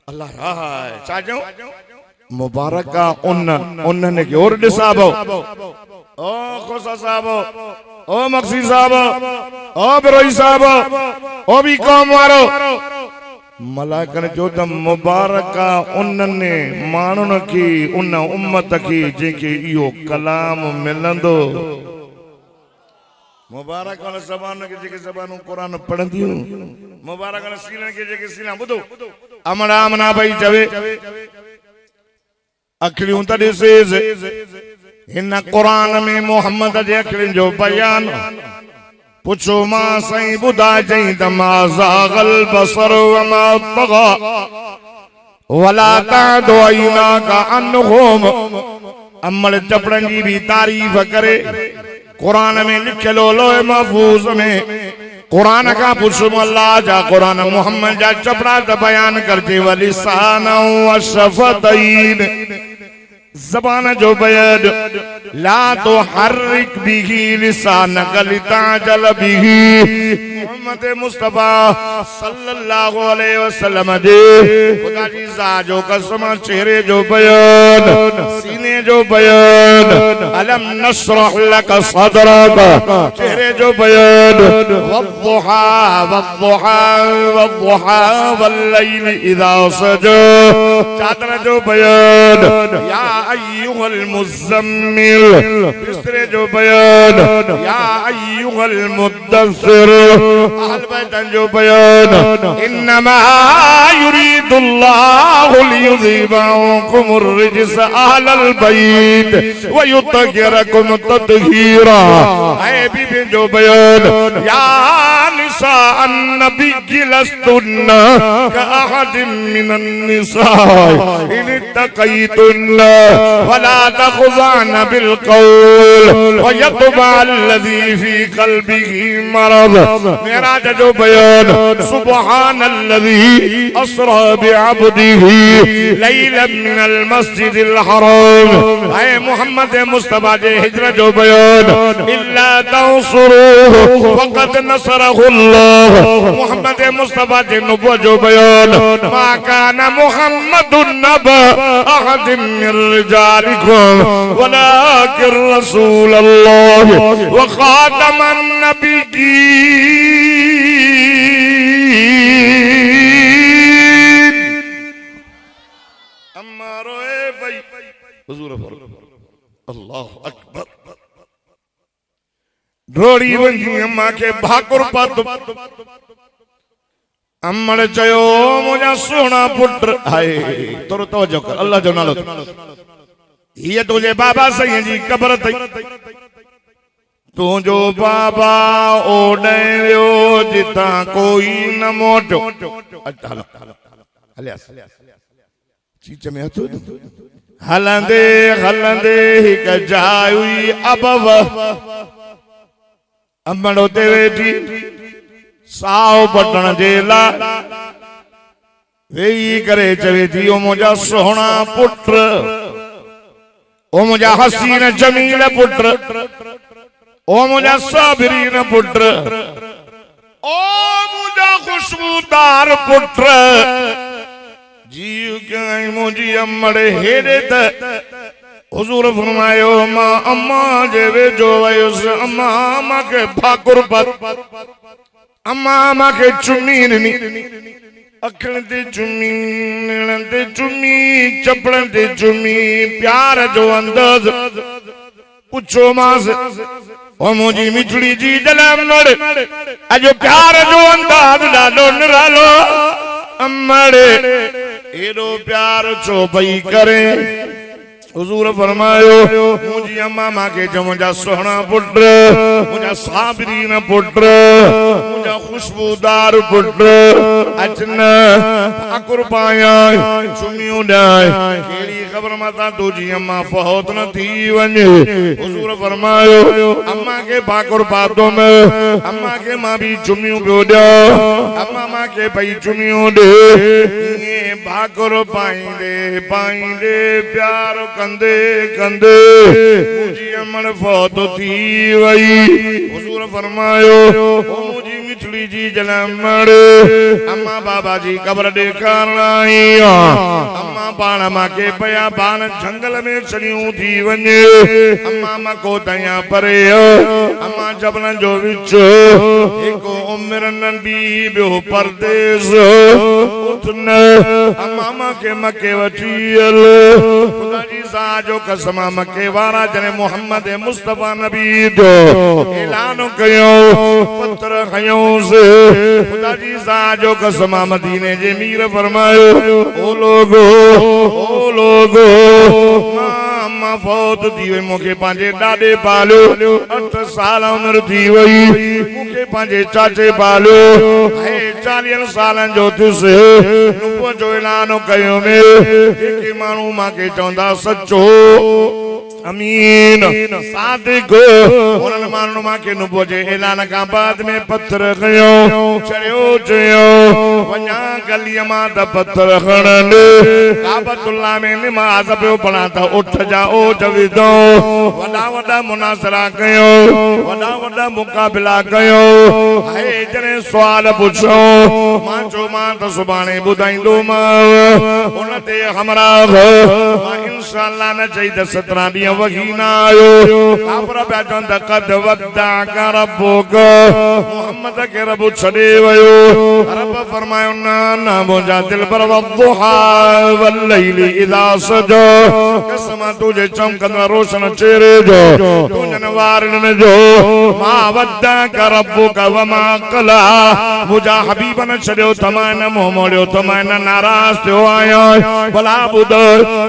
अल्लाह राय छा चऊं मुबारक उन्हनि खे और ॾिसाबो ओ खोसा साहब ओ मक्सी साहब ओ बिरोई साहब ओ बी कौम वारो मलाइकनि जो त मुबारक उन्हनि माण्हुनि खे उन उम्मत खे जंहिंखे इहो कलाम मिलंदो। मुबारक वाला ज़बान के जेके ज़बानूं कुरान पढ़ंदियूं मुबारक वाला सीलन के जेके सीला ॿुधो अमड़ा अमना भाई चवे अखियूं त ॾिसेसि हिन कुरान में मोहम्मद जे अखियुनि जो बयान पुछो मां साईं ॿुधाइजईं त मा ज़ाग़ल बसर व मा तग़ा वला तअदु ऐनाका अन्हुम। अमल चपड़नि जी भी तारीफ़ करे कुरान में लिखियलु लोह महफूज़ में कुरान का पुछो अल्लाह जा कुरान मोहम्मद जा चपड़ा त बयान करजे वलिसान व शफ़तैन ज़बान जो बयान ला तो हर्रिक बिही लिसानक लिताजल बिही। मोहम्मद मुस्तफा सल्लल्लाहु अलैहि वसल्लम दे खुदा जी ज़ात जो कसम चेहरे जो बयान सीने जो बयान अलम नशरह लक सदरक चेहरे जो बयान वद्दुहा वद्दुहा वद्दुहा वल्लैल इज़ा सजा चादर जो बयान या अय्युहल मुज़म्मिल बिस्तरे जो बयान या अय्युहल मुद्दस्सिर अहल बैतन जो बयान इन्नमा युरीदुल्लाहु लियुज़हिबा अन्कुमुर रिज्स अहलल बैत व युतहिरकुम तत्हीरा। ऐ बीबी जो बयान या निसा अन्नबी लस्तुन्ना कअहदिम मिनन निसा इन तक़ैतुन्ना वला तख़ज़अन बिलक़ौल वयतबअ अल्लज़ी फ़ी क़ल्बिही मरज़। मेराज जो बयान सुब्हानल्लज़ी अस्रा बिअब्दिही लैलन मिनल मस्जिदिल हराम। ऐ मोहम्मद मुस्तफा जे हिजरत जो बयान इल्ला तंसुरूहु फ़क़द नसरहुल्लाह। मोहम्मद मुस्तफा जे नबुवत जो बयान मा काना मुहम्मदुन नबा अहदिम मिन रिजालिकुम वलाकिन रसूलल्लाह व खातमन नबिय्यीन। अम्मा रोए भाई हुजूर अल्लाह अकबर ढोड़ी वंजी अम्मा के भाकुर पत अम्मड़ चयो मुझा सोना पुत्र हाय तोरो तवज्जो कर अल्लाह जो नालो ये तुझे बाबा सही जी कब्र थई तुझो बाबा ओडयो जिता कोई न मोटो हलो हलियास चीच में हथो हलंदे हलंदे हिक जाइ हुई अबव अम्मड़ो ते वेठी साओ पटण जे ला वेही करे चवे थी ओ मुंहिंजा सोहणा पुत्र, ओ मुंहिंजा हसीन जमील पुत्र, ओ मुंहिंजा साबिरीन पुत्र, ओ मुंहिंजा खुशबूदार पुत्र, जीव कई मुंहिंजी अमड़ हेॾे त हुजूर फरमायो मां अम्मा जे वेझो वयुसि, अम्मा मूंखे भाकुर पर, अम्मा मूंखे चुमी ॾिनी, अखियुनि ते चुमी, नेणनि ते चुमी, चपड़नि ते चुमी, प्यार जो अंदाज़ पुछो मांस ओ मुंहिंजी मिठड़ी जी जलमड़, अॼु प्यार जो अंदाज़ ॾाढो निरालो, अमड़ एॾो प्यार छो पई करे। हुजूर फरमायो मुंहिंजी अम्मा मूंखे चयो मुंहिंजा सोहणा पुट, मुंहिंजा साबिरीन पुट, मुंहिंजा खुशबूदार पुट, अचन भाकुर पाया चुमियूं ॾाए, कहिड़ी ख़बर मता तुंहिंजी अम्मा फौत न थी वञे। हुजूर फरमायो अम्मा खे भाकुर पातो में, अम्मा खे मां बि चुमियूं पियो ॾियां, अम्मा मूंखे पई चुमियूं ॾे, भाकुर पाईंदे पाईंदे प्यार कंदे कंदे मुंहिंजी अमड़ फौत थी वई। हुजूर फरमायो ओ मुंहिंजी मिठड़ी जी जलमड़, अम्मा बाबा जी कब्र ॾेखारण आई, अम्मा पाण मूंखे पया पाण जंगल में चढ़ियूं थी वञे, अम्मा मको तया परे, अम्मा जबलनि जो विच, हिकु उमिरि नंढी ॿियो परदेस, उथन अम्मा मूंखे मके वठी हल, ख़ुदा जी साजो कसम मके वारा जने मोहम्मद मुस्तफा नबी जो ऐलान कयो, पत्थर खयोंसि, ख़ुदा जी साजो कसम मदीने जे मीर फरमायो ओ लोगो अम्मा फौत थी वई, मूंखे पंहिंजे ॾाॾे पालियो, 8 साल उमिरि थी वई, मूंखे पंहिंजे चाचे पालियो, 40 सालनि जो थियुसि, नुबुवत जो ऐलान कयो में जेके माण्हू मूंखे चवंदा सचो अमीन सादिक, उन्हनि माण्हुनि मूंखे नुबुवत जे ऐलान खां बाद में पत्थर खयो, चढ़ियो चयो वञा गलीअ मां त पत्थर खणनि, काबतुल्लाह में निमाज़ पियो पढ़ा त उठ जा ओ जविदो, वॾा वॾा मुनासिरा कयो, वॾा वॾा मुक़ाबिला कयो, हाय जॾहिं सुवाल पुछो मां चयो मां त सुभाणे ॿुधाईंदोमांव, उन ते हमराह मां इंशाअल्लाह न चई त 17 ॾींहं वही न आयो, काफ़िर पिया चवनि त क़द वद्दाक रब्बुक, मोहम्मद खे रब छॾे वियो, रब फरमायो न न मुंहिंजा दिलबर वद्दुहा वल्लैलि इज़ा सजा, कसम तुंहिंजे चमकंदड़ रोशन चेहरे जो, तुंहिंजनि वारनि जो, मा वद्दाक रब्बुक वमा क़ला, मुंहिंजा हबीब न छॾियो त मां न मुंहुं मोड़ियो त मां न नाराज़ थियो आहियां, भला ॿुध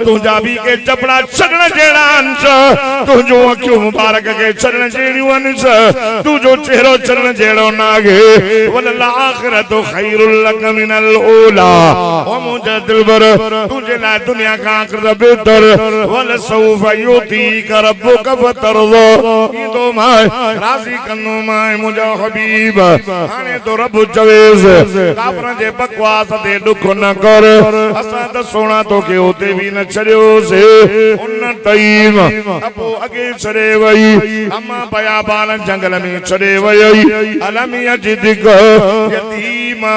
तुंहिंजा बि के चपड़ा छॾण जहिड़ा तुझो अखियूं मुबारक के चरण जहिड़ियूं आहिनि, तुझो चेहरो चरण जहिड़ो नागे, वल आखिरतु खैरुल लक मिनल ऊला, ओ मुंहिंजा दिलबर तुझे लाइ दुनिया खां आखिरत बहितर, वल सौफ युतीक रब्बुक फतरज़ा, ईंदो मां राज़ी कंदो मां मुंहिंजा हबीब, हाणे तो रब चवेसि काफ़िरनि जे बकवास ते ॾुख न कर, असां त सोना तोखे उते बि न छॾियोसीं, उन टाइम अबो अगे छड़े वई, अम्मा बयाबान जंगल में छड़े वई, अलम यजिदिक यतीमा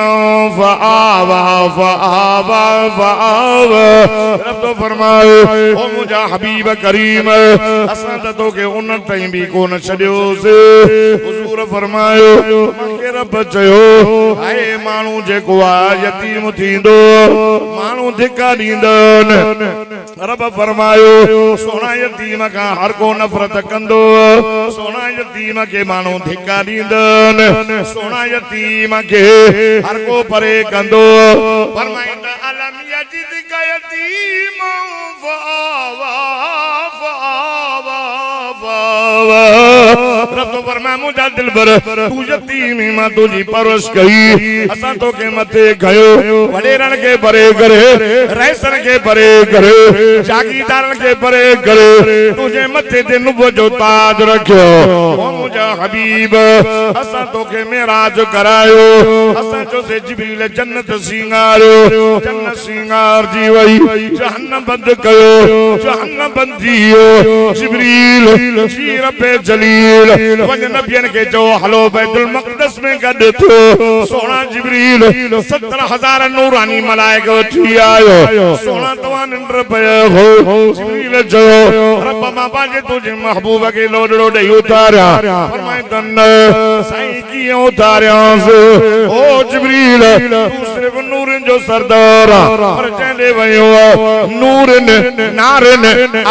फआवा फआवा फआवा, रब तो फरमाए ओ मुंहिंजा हबीब करीम असां त तोखे उन ताईं बि कोन छॾियोसीं। हुजूर फरमायो मूंखे रब चयो हाय माण्हू जेको आहे यतीम थींदो, माण्हू धिका ॾींदनि, रब फरमायो सोना यतीम खां हर को नफ़रत कंदो, सोना यतीम के माण्हू धिका ॾींदनि, सोना यतीम के हर को परे कंदो, फरमाईंदा अलम यजिदिक यतीमा फआवा फआवा फआवा, रब तो फरमाए मुझा दिल भर तू यतीमी मां तुझी परवरिश कई असां तो के मथे गयो वडेरन के परे करे रहसन के परे करे जागीरदारन के परे करे तुझे मथे ते नुबुवत जो ताज रखियो ओ मुझा हबीब असां तो के मेराज करायो असां जो से जिब्रील जन्नत सिंगारियो जन्नत सिंगार जी वई जहन्नम बंद कयो जहन्नम बंद थियो जिब्रील जी रब्बे जलील वज नबियन के जो हलो बैतुल मक़दस में गड थियो सोना जिब्रील 70,000 नूरानी मलाइका उठी आयो सोना तवा निंद्र पयो हो जिब्रील जो रब मां पाजे तुझे महबूब के लोडड़ो दे उतारा फरमाए तन साईं की उतारिया ओ जिब्रील तू सिर्फ नूरन जो सरदार पर चंदे वयो नूरन नारन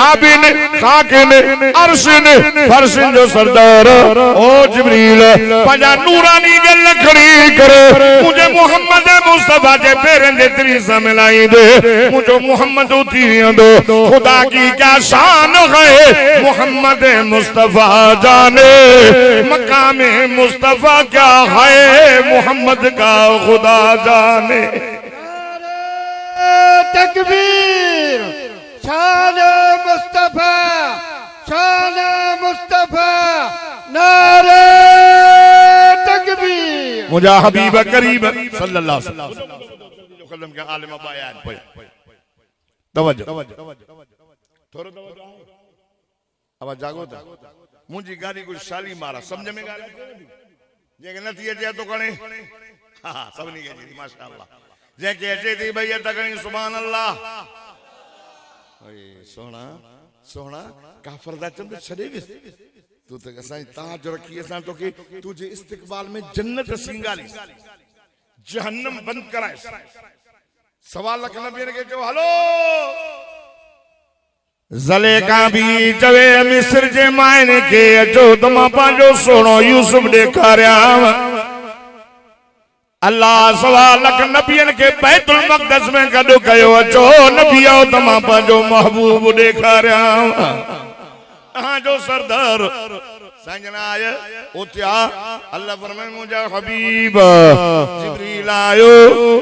आबिन खाकिन अरशन फरशन जो सरदार ओ जिब्रील पंजा नूरानी गल खड़ी करे मुझे मोहम्मद मुस्तफा के पैरन जे तेरी मिलाई दे मुझे मोहम्मद उठी दो खुदा की क्या शान है मोहम्मद मुस्तफा जाने मकाम मुस्तफा क्या है मोहम्मद का खुदा जाने तकबीर शान मुस्तफा नारे तकबीर मुझा हबीब करीब सल्लल्लाहु अलैहि वसल्लम के आलिम बयान पे तवज्जो थोरो तवज्जो अब जागो था मुझी गाड़ी को शाली मारा समझ में गाड़ी जे नथी अचे तो कणे हां सभनी के जी माशाअल्लाह जे के अचे थी भई त कणी सुभान अल्लाह ओए सोना सोना काफर दा चंद छड़े विस तू तो असां ताज रखी असां तो के तुझे इस्तकबाल में जन्नत सिंगारी जहन्नम बंद कराए सवा लख नबी के जो हलो ज़लेका भी चवे मिस्र जे मायने के अचो त मां पंहिंजो सोनो यूसुफ ॾेखारिया अल्लाह सवा लख नबियन के बैतुल मक़दस में गॾु कयो अचो नबी आओ त मां पंहिंजो महबूब ॾेखारिया तहां जो सरदार संजना आए उठा अल्लाह फरमाए मुझा हबीब जिब्रील आयो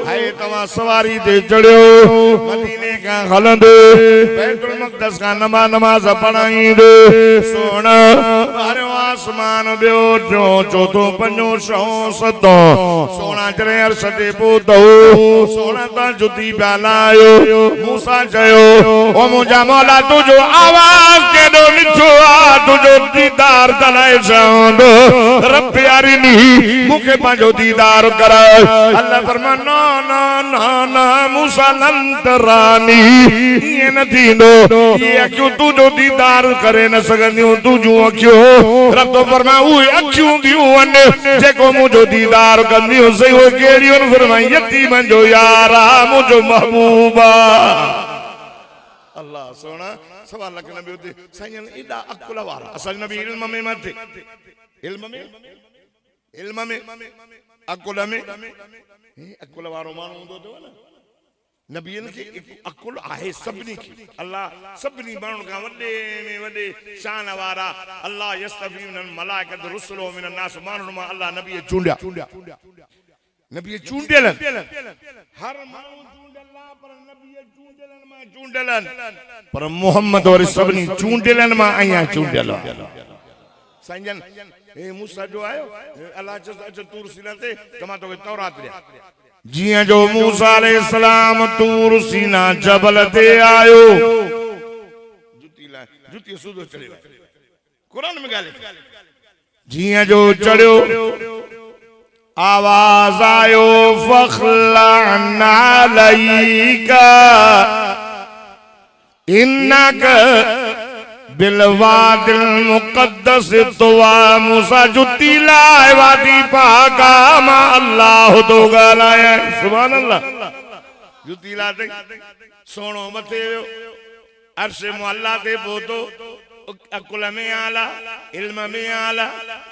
है तवा सवारी दे चढ़ियो मदीने का हलंद बैतुल मक़दस का नमाज पढ़ाई दे सोना बारो आसमान बियो जो चौथो पंजो सौ सतो सोना जरे अर्श ते पहुतो सोना ता जुती प्यालायो मूसा चयो ओ मुझा मौला तुझो आवाज केडो मिठो आ तुझो दीदार तलाए जांदो रब प्यारी नी मुखे पांजो दीदार कराए अल्लाह फरमा ना ना ना ना मूसा नंतरानी ये न थींदो ये अखियूं तुझो दीदार करे न सघंदियूं तुझूं अखियूं रब तो फरमा उहे अखियूं दियूं आहिनि जेको मुंहिंजो दीदार कंदियूं सही उहे कहिड़ियूं आहिनि फरमाई यतीमन जो यार आहे मुंहिंजो महबूब आहे अल्लाह सोना सवा लख नबी उते साईं एडा अकुल वारा असल नबी इल्म में मत इल्म में अकुल में अकुल वारो माण्हू हूंदो अथव न नबीन के अकुल आहे सभनी की अल्लाह सभनी माण्हुनि खां वॾे में वॾे शान वारा अल्लाह यस्तफी मिनल मलाइकत रुसुलो मिनन नास माण्हुनि मां अल्लाह नबी चूंडिया नबी चूंडियल हर माण्हू चूंडियल पर नबी चूंडियलन मां चूंडियलन पर मोहम्मद और सभनी चूंडियलन मां आया चूंडियल साईं ए मूसा जो आयो अल्लाह चस तूर सीना ते तमा तो तौरात रे जिया जो मूसा अलैहिस्सलाम तूर सीना जबल ते आयो जुती सुदो चले कुरान में गाले जिया जो चढ़ियो आवाज आयो फखलना अलैका इन्नका बिलवादिल मुक़द्दस तुवा मूसा जुती लाए वादी पाका मा अल्लाह तो गालाया सुभान अल्लाह जुती लाते सोनो मथे अर्श मुअल्ला ते पोतो अकुल में आला, इल्म में आला,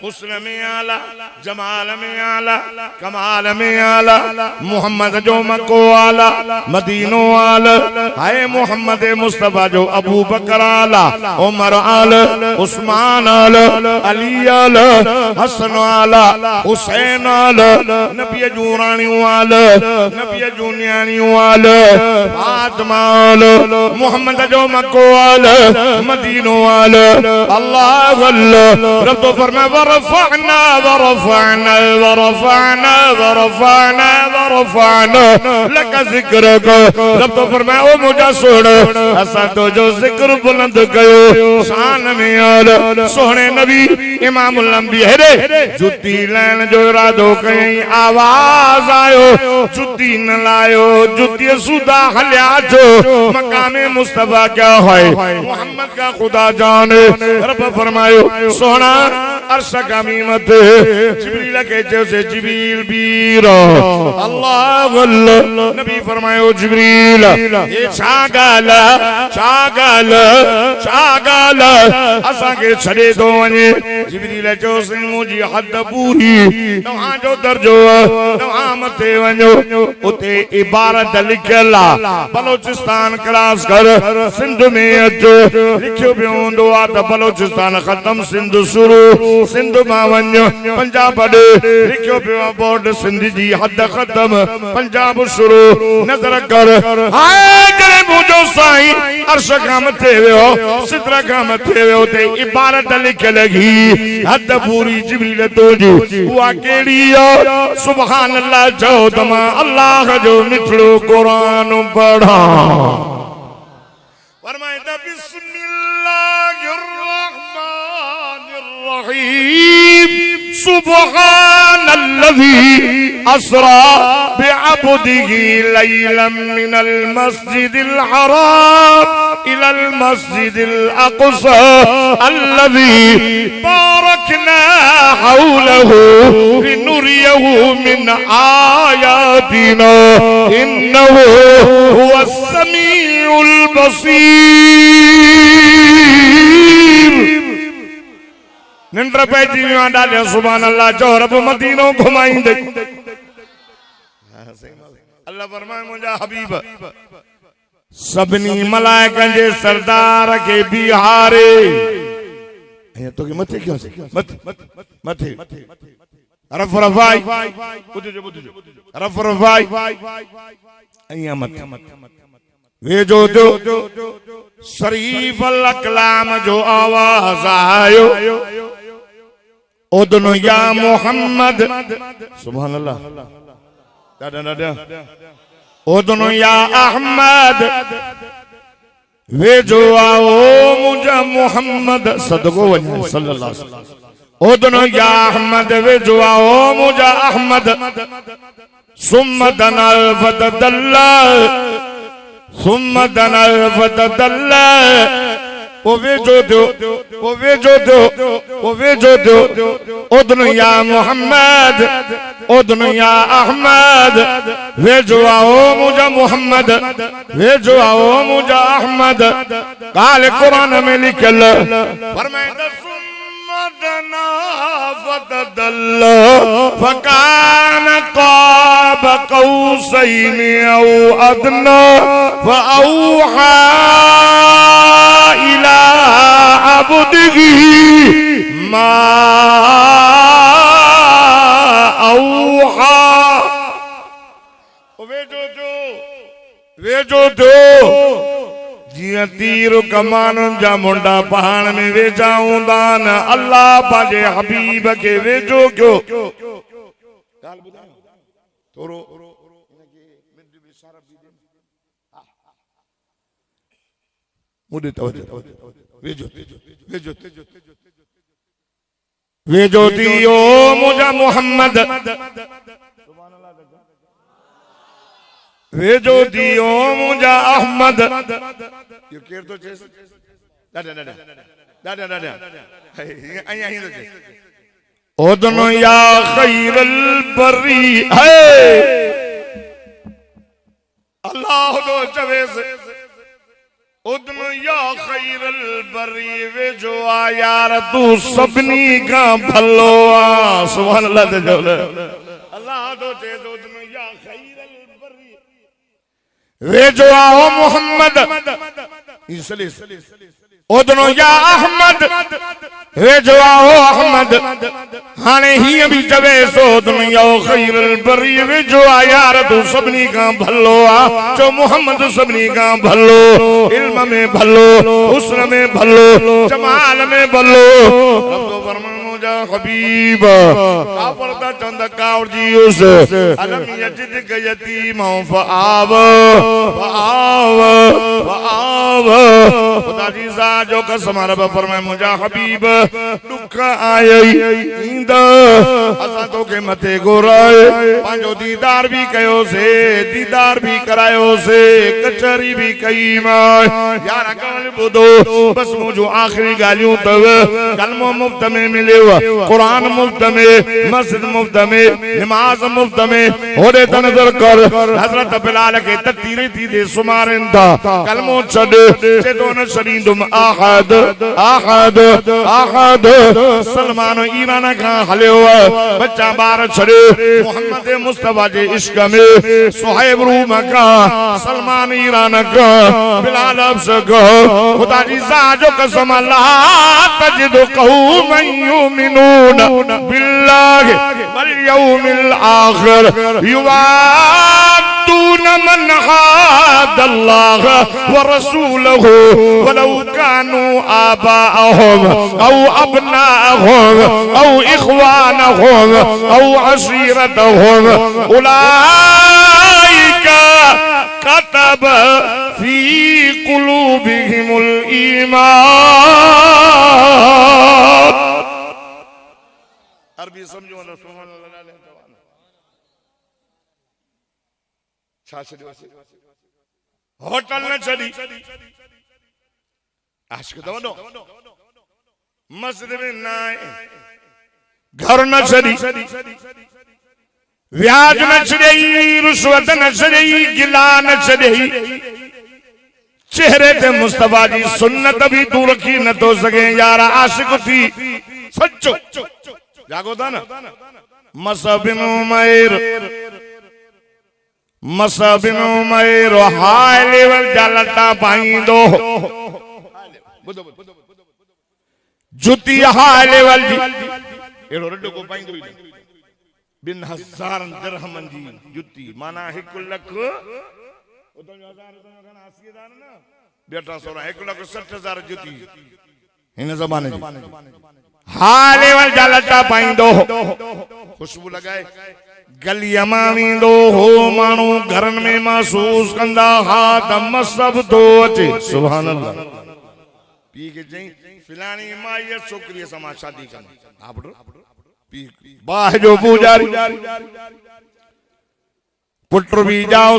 हुस्न में आला, जमाल में आला, कमाल में आला, मोहम्मद जो मक्को आला, मदीनो आला, हाय मोहम्मद मुस्तफा जो अबू बकर आला, उमर आला, उस्मान आला, अली आला, हसन आला, हुसैन आला, नबी जूरानी आला, नबी जूनियानी आला, फातिमा आला, मोहम्मद जो मक्को आला, मदीनो आला, अल्लाह अल्लाह। रब तो फरमाए वरफअना वरफअना वरफअना वरफअना वरफअना लक जिक्रक। रब तो फरमाए ओ मुझा सुन असा तो जो जिक्र बुलंद कयो शान में आला सोहने नबी इमामुल अंबिया रे जुती लैन जो इरादो कई आवाज आयो जुती न लायो जुती सुदा हल्या जो मकामे मुस्तफा क्या है मोहम्मद का खुदा जाने। रब फरमायो सोना अर्श का मीमत जिब्रील के जैसे जिब्रील बीर अल्लाह अल्लाह। नबी फरमायो जिब्रील ये छागल छागल छागल असा के छड़े दो वने जिब्रील जो से मुजी हद पूरी तव्हां जो दर्जो तव्हां मथे वञो उते इबारत लिखला बलोचिस्तान क्रॉस कर सिंध में अचो लिखियो पियो हूंदो आहे त बलोचिस्तान ख़त्म सिंध शुरू सिंध मां वञो पंजाब ॾे लिखियो पियो आहे बोर्ड सिंध जी हद ख़त्म पंजाब शुरू नज़र कर हाय जॾहिं मुंहिंजो साईं अर्श खां मथे वियो सिदर खां मथे वियो ते इबारत लिखियल लगी हद पूरी जिब्रील तुंहिंजी उहा कहिड़ी आहे सुभान अल्लाह चओ त मां अल्लाह जो मिठड़ो क़ुरान पढ़ां। फरमाए त बिस्मिल्लाहिर रहमानिर रहीम सुब्हानल्लज़ी अस्रा बिअब्दिही लैलन मिनल मस्जिदिल हराम इलल मस्जिदिल अक़सा अल्लज़ी बारकना हौलहु लिनुरियहु मिन आयातिना इन्नहु हुवस समीउल बसीर। निंद्र पे जीवा डाले सुभान अल्लाह चो रब मदीनो घुमाइंदे अल्लाह फरमाए मुंहिंजा हबीब सभिनी मलाइकनि जे सरदार के बिहारे तो के मथे क्यों से मथे रफ रफाई रफ रफाई अइया मथे वे जो शरीफ अल-अक़लाम जो आवाज आयो ओदनो या मोहम्मद सुभान अल्लाह दादा दादा ओदनो या अहमद वे जो आओ मुझा मोहम्मद सदको वजह सल्लल्लाहु अलैहि वसल्लम ओदनो या अहमद वे जो आओ मुझा अहमद सुम्मा दनल फतदल्ला सुम्मा दनल फतदल्ला ओवे जो दो ओदनो या मोहम्मद ओदनो या अहमद वे जो आओ मुझा मोहम्मद वे जो आओ मुझा अहमद काले कुरान में लिखल फरमाया सुम्मा दना फतदल्ला फकान क़ाब क़ौसैन औ अदना फअौहा इला अब्दिही मा औहा। वे जो जिया तीर कमानन जा मुंडा पहाड़ में वेचा हूंदा न अल्लाह पंहिंजे हबीब के वेझो कयो थोरो मुझे तवज्जो वेझो थियो मुझा मोहम्मद वेझो थियो मुझा अहमद यो केर तो चेस दादा दादा दादा दादा आया ही तो चेस ओदनो या खैरल बरी है अल्लाह दो चवे से उदन या खैरल बरी वे जो आ यार तू सबनी का भलो आ सुभान अल्लाह ते जोल अल्लाह तो चे उदन या खैरल बरी वे जो आओ मोहम्मद इसलिए उदनो या अहमद वे जो आओ अहमद हाने ही अभी जवे सो उदनो या खैरल बरी वे जो आ यार तू सबनी का भलो आ जो मोहम्मद सबनी का भलो इल्म में भलो हुस्न में भलो जमाल में भलो रब तो फरमान मुझा हबीब काफरदा चंद काउर जी उस अलम यजिद के यतीम फआव खुदा जी सा जो कसम रब फरमाए मुझा हबीब दुख आए इंदा असा तो के मथे गोराए पांजो दीदार भी कयो से दीदार भी करायो से कचहरी भी कई मां यार कल बुदो बस मुझो आखिरी गालियों तव कलमो मुफ्त में मिले कुरान मुफ्त में मस्जिद मुफ्त में नमाज मुफ्त में होदे तनजर कर हजरत बिलाल के ततीरे थी दे सुमारन था कलमो छड से दोन शरीदुम आहद आहद आहद सलमान ईरान का हलियो बच्चा बार छड़े मोहम्मद मुस्तफा जे इश्क में सुहैब रूम का सलमान ईरान का बिलाल अब्स का खुदा जी साजो कसम अल्लाह तजिद कौमन युमिनून बिल्लाहि वल यौमिल आखिर युवादून मन हादल्लाह व रसूलहु वलौ कानू आबाअहुम औ अबनाअहुम औ इख्वानहुम औ अशीरतहुम उलाइका कतब फी कुलूबिहिमुल ईमान अरबी समझो ना सुभान अल्लाह होटल न चली आशिक दवनो मस्जिद में ना घर न चली व्याज न चढ़ी रुश्वत न चढ़ी गिला न चढ़ी चेहरे ते मुस्तफा जी सुन्नत भी तू रखी न तो सके यार आशिक थी सच्चो जागो था ना मसबिन उमैर हाय लेवल जलता पाई दो जुती हाय लेवल जी एड़ो रड्डो को पाई दो बिन हजार दिरहमन जी जुती माना 1 लख बेटा सोना 1,60,000 जुती इन जमाने जी हाय लेवल जलता पाई दो खुशबू लगाए गलिया मानी दो हो मानू घरन में महसूस कंदा हाथ मसब तो अचे सुभान अल्लाह पी के जई फिलानी माई छोकरी समा शादी कर आपड़ो पी बाह जो पूजारी पुत्र भी जाओ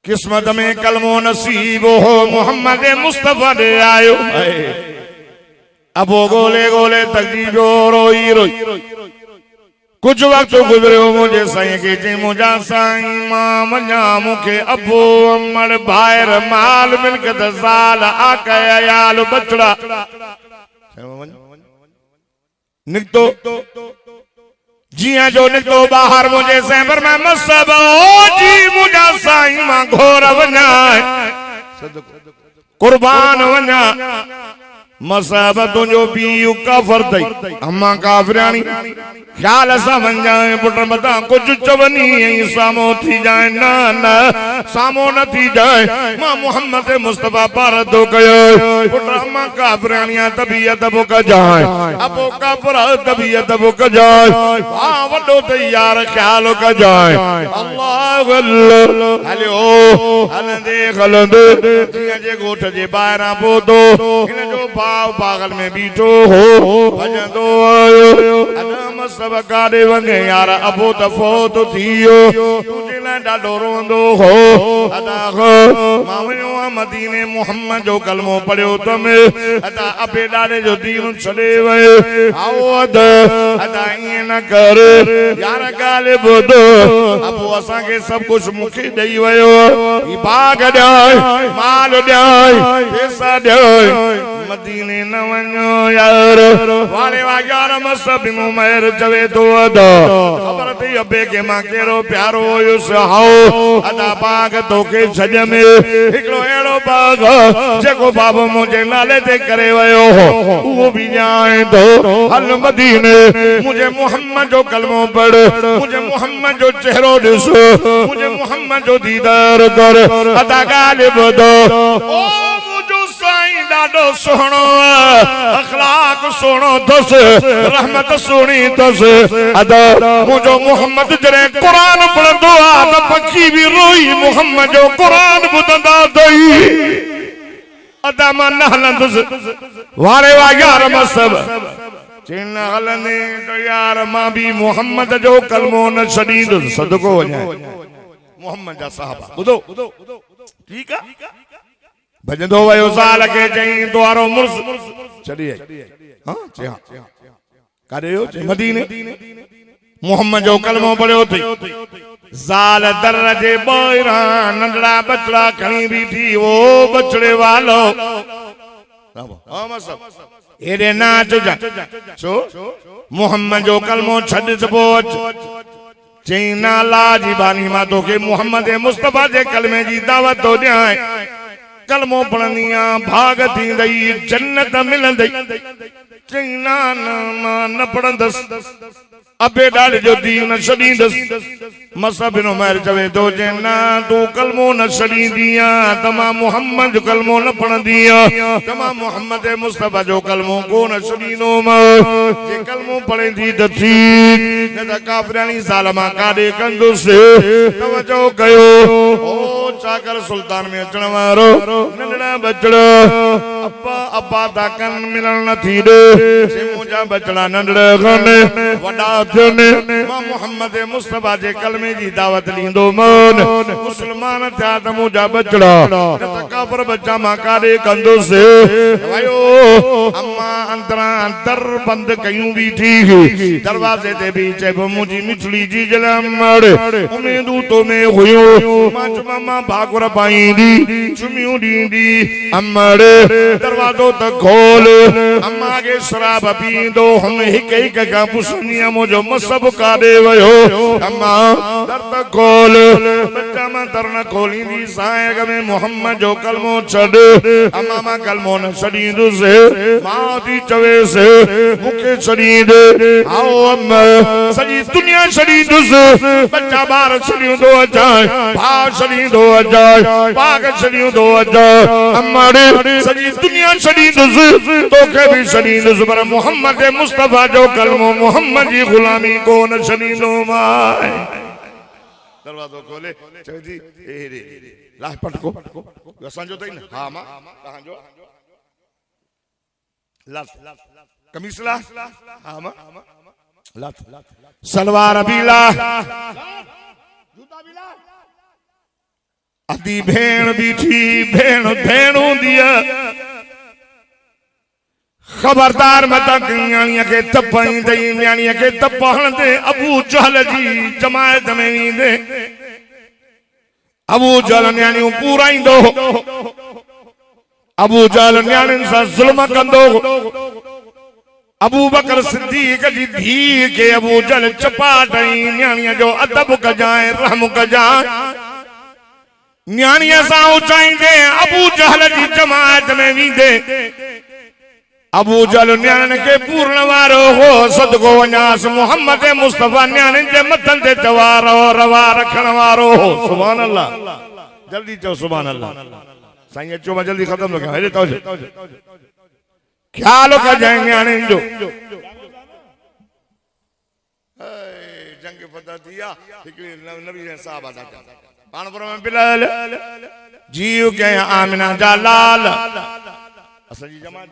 किस्मत में कलमो नसीब हो मोहम्मद मुस्तफा दे आयो अबो गोले गोले तकदीरो रोई रोई कुछ वक्त गुजरियो मुझे साईं के जे मुझा साईं मां मञा मुखे अबो अमर भायर माल मिलकत ज़ाल आका याल बचड़ा निकतो जिया जो निकतो बाहर मुझे सैबर में मसब ओ जी मुझा साईं मां घोर वना कुर्बान वना मसाब तुझो पीयू काफर थई अम्मा काफरानी ख्याल समझ जाए पुट बता कुछ चवनी सामो थी जाए ना ना सामो न थी जाए मां मोहम्मद मुस्तफा पर दो गयो पुट अम्मा काफरानिया तबीयत बुक जाए अबो काफर तबीयत बुक जाए हां वडो तैयार ख्याल का जाए अल्लाह अल्लाह हेलो हलंदे खलंदे जिया जे गोठ जे बाहरा पोतो इन जो भाव पागल में बीठो हो भजंदो आयो अदम सब काडे वने यार अबो तफो तो थियो तुझे ला ॾाढो रोंदो हो अदा हो मां वञो मदीने मोहम्मद जो कलमो पढ़ियो तम अदा अबे ॾाॾे जो दीन छॾे वयो आओ अदा ईअं न कर यार ॻाल्हि ॿुधो अबू असांखे सभु कुझु मूंखे ॾेई वियो ही बाग ॾियां माल ॾियां पैसा ॾियां मदीने न वञो यार वाले वा यार मसब उमर चवे तो अदा खबर थी अबे के मां कहिड़ो प्यारो हुयुसि हाओ अदा बाग तोखे छज में हिकिड़ो अहिड़ो बाग जेको बाबा मुंहिंजे नाले ते करे वियो हो उहो बि ॼाणे थो हल मदीने मुंहिंजे मोहम्मद जो कलमो पढ़ मुंहिंजे मोहम्मद जो चेहरो ॾिस मुंहिंजे मोहम्मद जो दीदार कर अदा ॻाल्हि ॿुधो ओ मुंहिंजो साईं ॾाढो सुहिणो अखलाक सुहिणो अथसि रहमत सुहिणी अथसि अदा मुंहिंजो मोहम्मद जॾहिं क़ुरान पढ़ंदो आहे त पखी बि रोई मोहम्मद जो क़ुरान ॿुधंदा अथई अदा मां न हलंदुसि वारे वा यार मसब चिन हलंदे त यार मां बि मोहम्मद जो कलमो न छॾींदुसि सदको वञाए मोहम्मद जा साहबा ॿुधो ठीकु आहे भजंदो वयो ज़ाल खे चई द्वारो मुर्स छॾी हां चई हां काॾे वियो चई मदीने मोहम्मद जो कलमो पढ़ियो थी ज़ाल दर जे ॿाहिरां नंढड़ा बचड़ा खणी बीठी वो बचड़े वालो हेॾे नाच छो मोहम्मद जो कलमो छॾ त पोइ चई नाला जी बानी मां तोखे मोहम्मद मुस्तफा जे कलमे जी दावत थो ॾियां कलमो पढ़ंदी भाग थींदई जन्नत मिलंदई चई मां न पढ़ंदसि अबे ॾाॾे जो दीन छॾींदसि मसब बिन उमर चवे थो जे ना तूं कलमो न छॾींदी त मां मोहम्मद जो कलमो न पढ़ंदी त मां मोहम्मद मुस्तफा जो कलमो कोन छॾींदोमांइ जे कलमो पढ़ंदी त ठीक न त काफ़िरानी साल मां काॾे कंदुसि तवजो कयो ओ चाकर सुल्तान में अचण वारो नंढड़ा बचड़ा अब्बा अब्बा ता कन मिलण न थी ॾे मुंहिंजा बचड़ा नंढड़ा कन वॾा मां मोहम्मद मुस्तफा जे कलमे जी दावत ॾींदो मान मुस्लमान थिया त मुंहिंजा बचड़ा न त काफ़िर बच्चा मां काॾे कंदुसि वयो अम्मा अंदरां दर बंदि कयूं बीठी दरवाज़े ते बि चइबो मुंहिंजी मिठड़ी जी जलमड़ उमेदूं तो में हुयो मां चुमा मां भाकुर पाईंदी चुमियूं ॾींदी अम्मड़ दरवाज़ो त खोल अम्मा खे शराब पींदो हम हिक हिक खां पुछंदी मुंहिंजो मसब काॾे वियो अम्मा दर त खोल बच्चा मां दर न खोलींदी साहिब में मोहम्मद जो कलमो छॾ अम्मा मां कलमो न छॾींदुसि मां थी चवेसि मूंखे छॾींदे आओ अम्मा सॼी दुनिया छॾींदुसि बच्चा ॿार छॾींदो अचां भाउ छॾींदो अचां बाग छॾींदो अचां अम्मा सॼी दुनिया छॾींदुसि तोखे बि छॾींदुसि पर मोहम्मद मुस्तफा जो कलमो मोहम्मद जी गुलामी कोन छॾींदोमांइ दरवाज़ो खोले चवे थी ए लाह पटको असांजो अथई न हा मां तव्हांजो कमीस ला हा मां सलवार भी ला अदी भेण बीठी भेण भेण हूंदी खबरदार मत न्याणीअ खे तप ईंदई न्याणीअ खे तप हणंदे अबू जहल जी जमायत में ईंदे अबू जहल न्याणियूं पूराईंदो अबू जहल न्याणियुनि सां ज़ुल्म कंदो अबू बकर सिद्दीक़ जी धीउ खे अबू जहल चपाट ऐं न्याणीअ जो अदब कजांइ रहम कजांइ न्याणीअ सां उचाईंदे अबू जहल जी जमायत में वेंदे अबू जहल न्याणियुनि खे पूरण वारो हो सदको वञास मोहम्मद मुस्तफा न्याणियुनि जे मथनि ते तवारो रवा रखण वारो हो सुभान अल्लाह जल्दी चओ सुभान अल्लाह साईं अचो मां जल्दी ख़त्म थो कयां हेॾे तवजो ख्याल कजांइ न्याणियुनि जो जंग फतह थी आहे हिकिड़ी नबी साहब पाणपुर में बिलाल जीव कया आमिना जा लाल असांजी जमात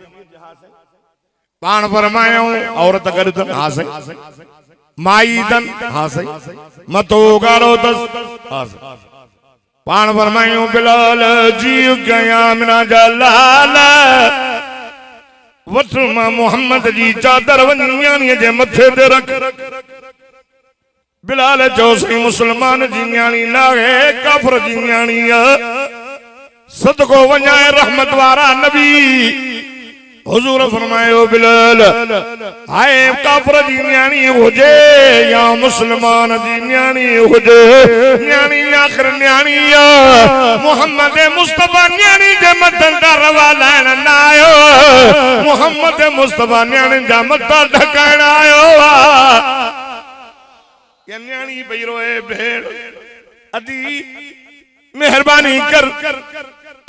पाण फरमायूं औरत गॾु हा साईं माईदन हाँ सही मतो गारो दस हाँ सही पान फरमायो बिलाल जी गया मेरा जलाल वसमा मोहम्मद जी चादर वनियानी जे मथे ते रख बिलाल चौसी मुसलमान जी न्याणी लागे काफर जी न्याणी सदको वञाए रहमत वारा नबी हुजूर फरमायो बिलाल हाय काफर जी न्याणी हुजे या मुसलमान जी न्याणी हुजे न्याणी आखिर न्याणी मोहम्मद मुस्तफा न्याणी जे मथन दा रवा लैन ना आयो मोहम्मद मुस्तफा न्याणी जा मथा ढकाइण आयो या न्याणी पई रोए भेड़ अदी मेहरबानी कर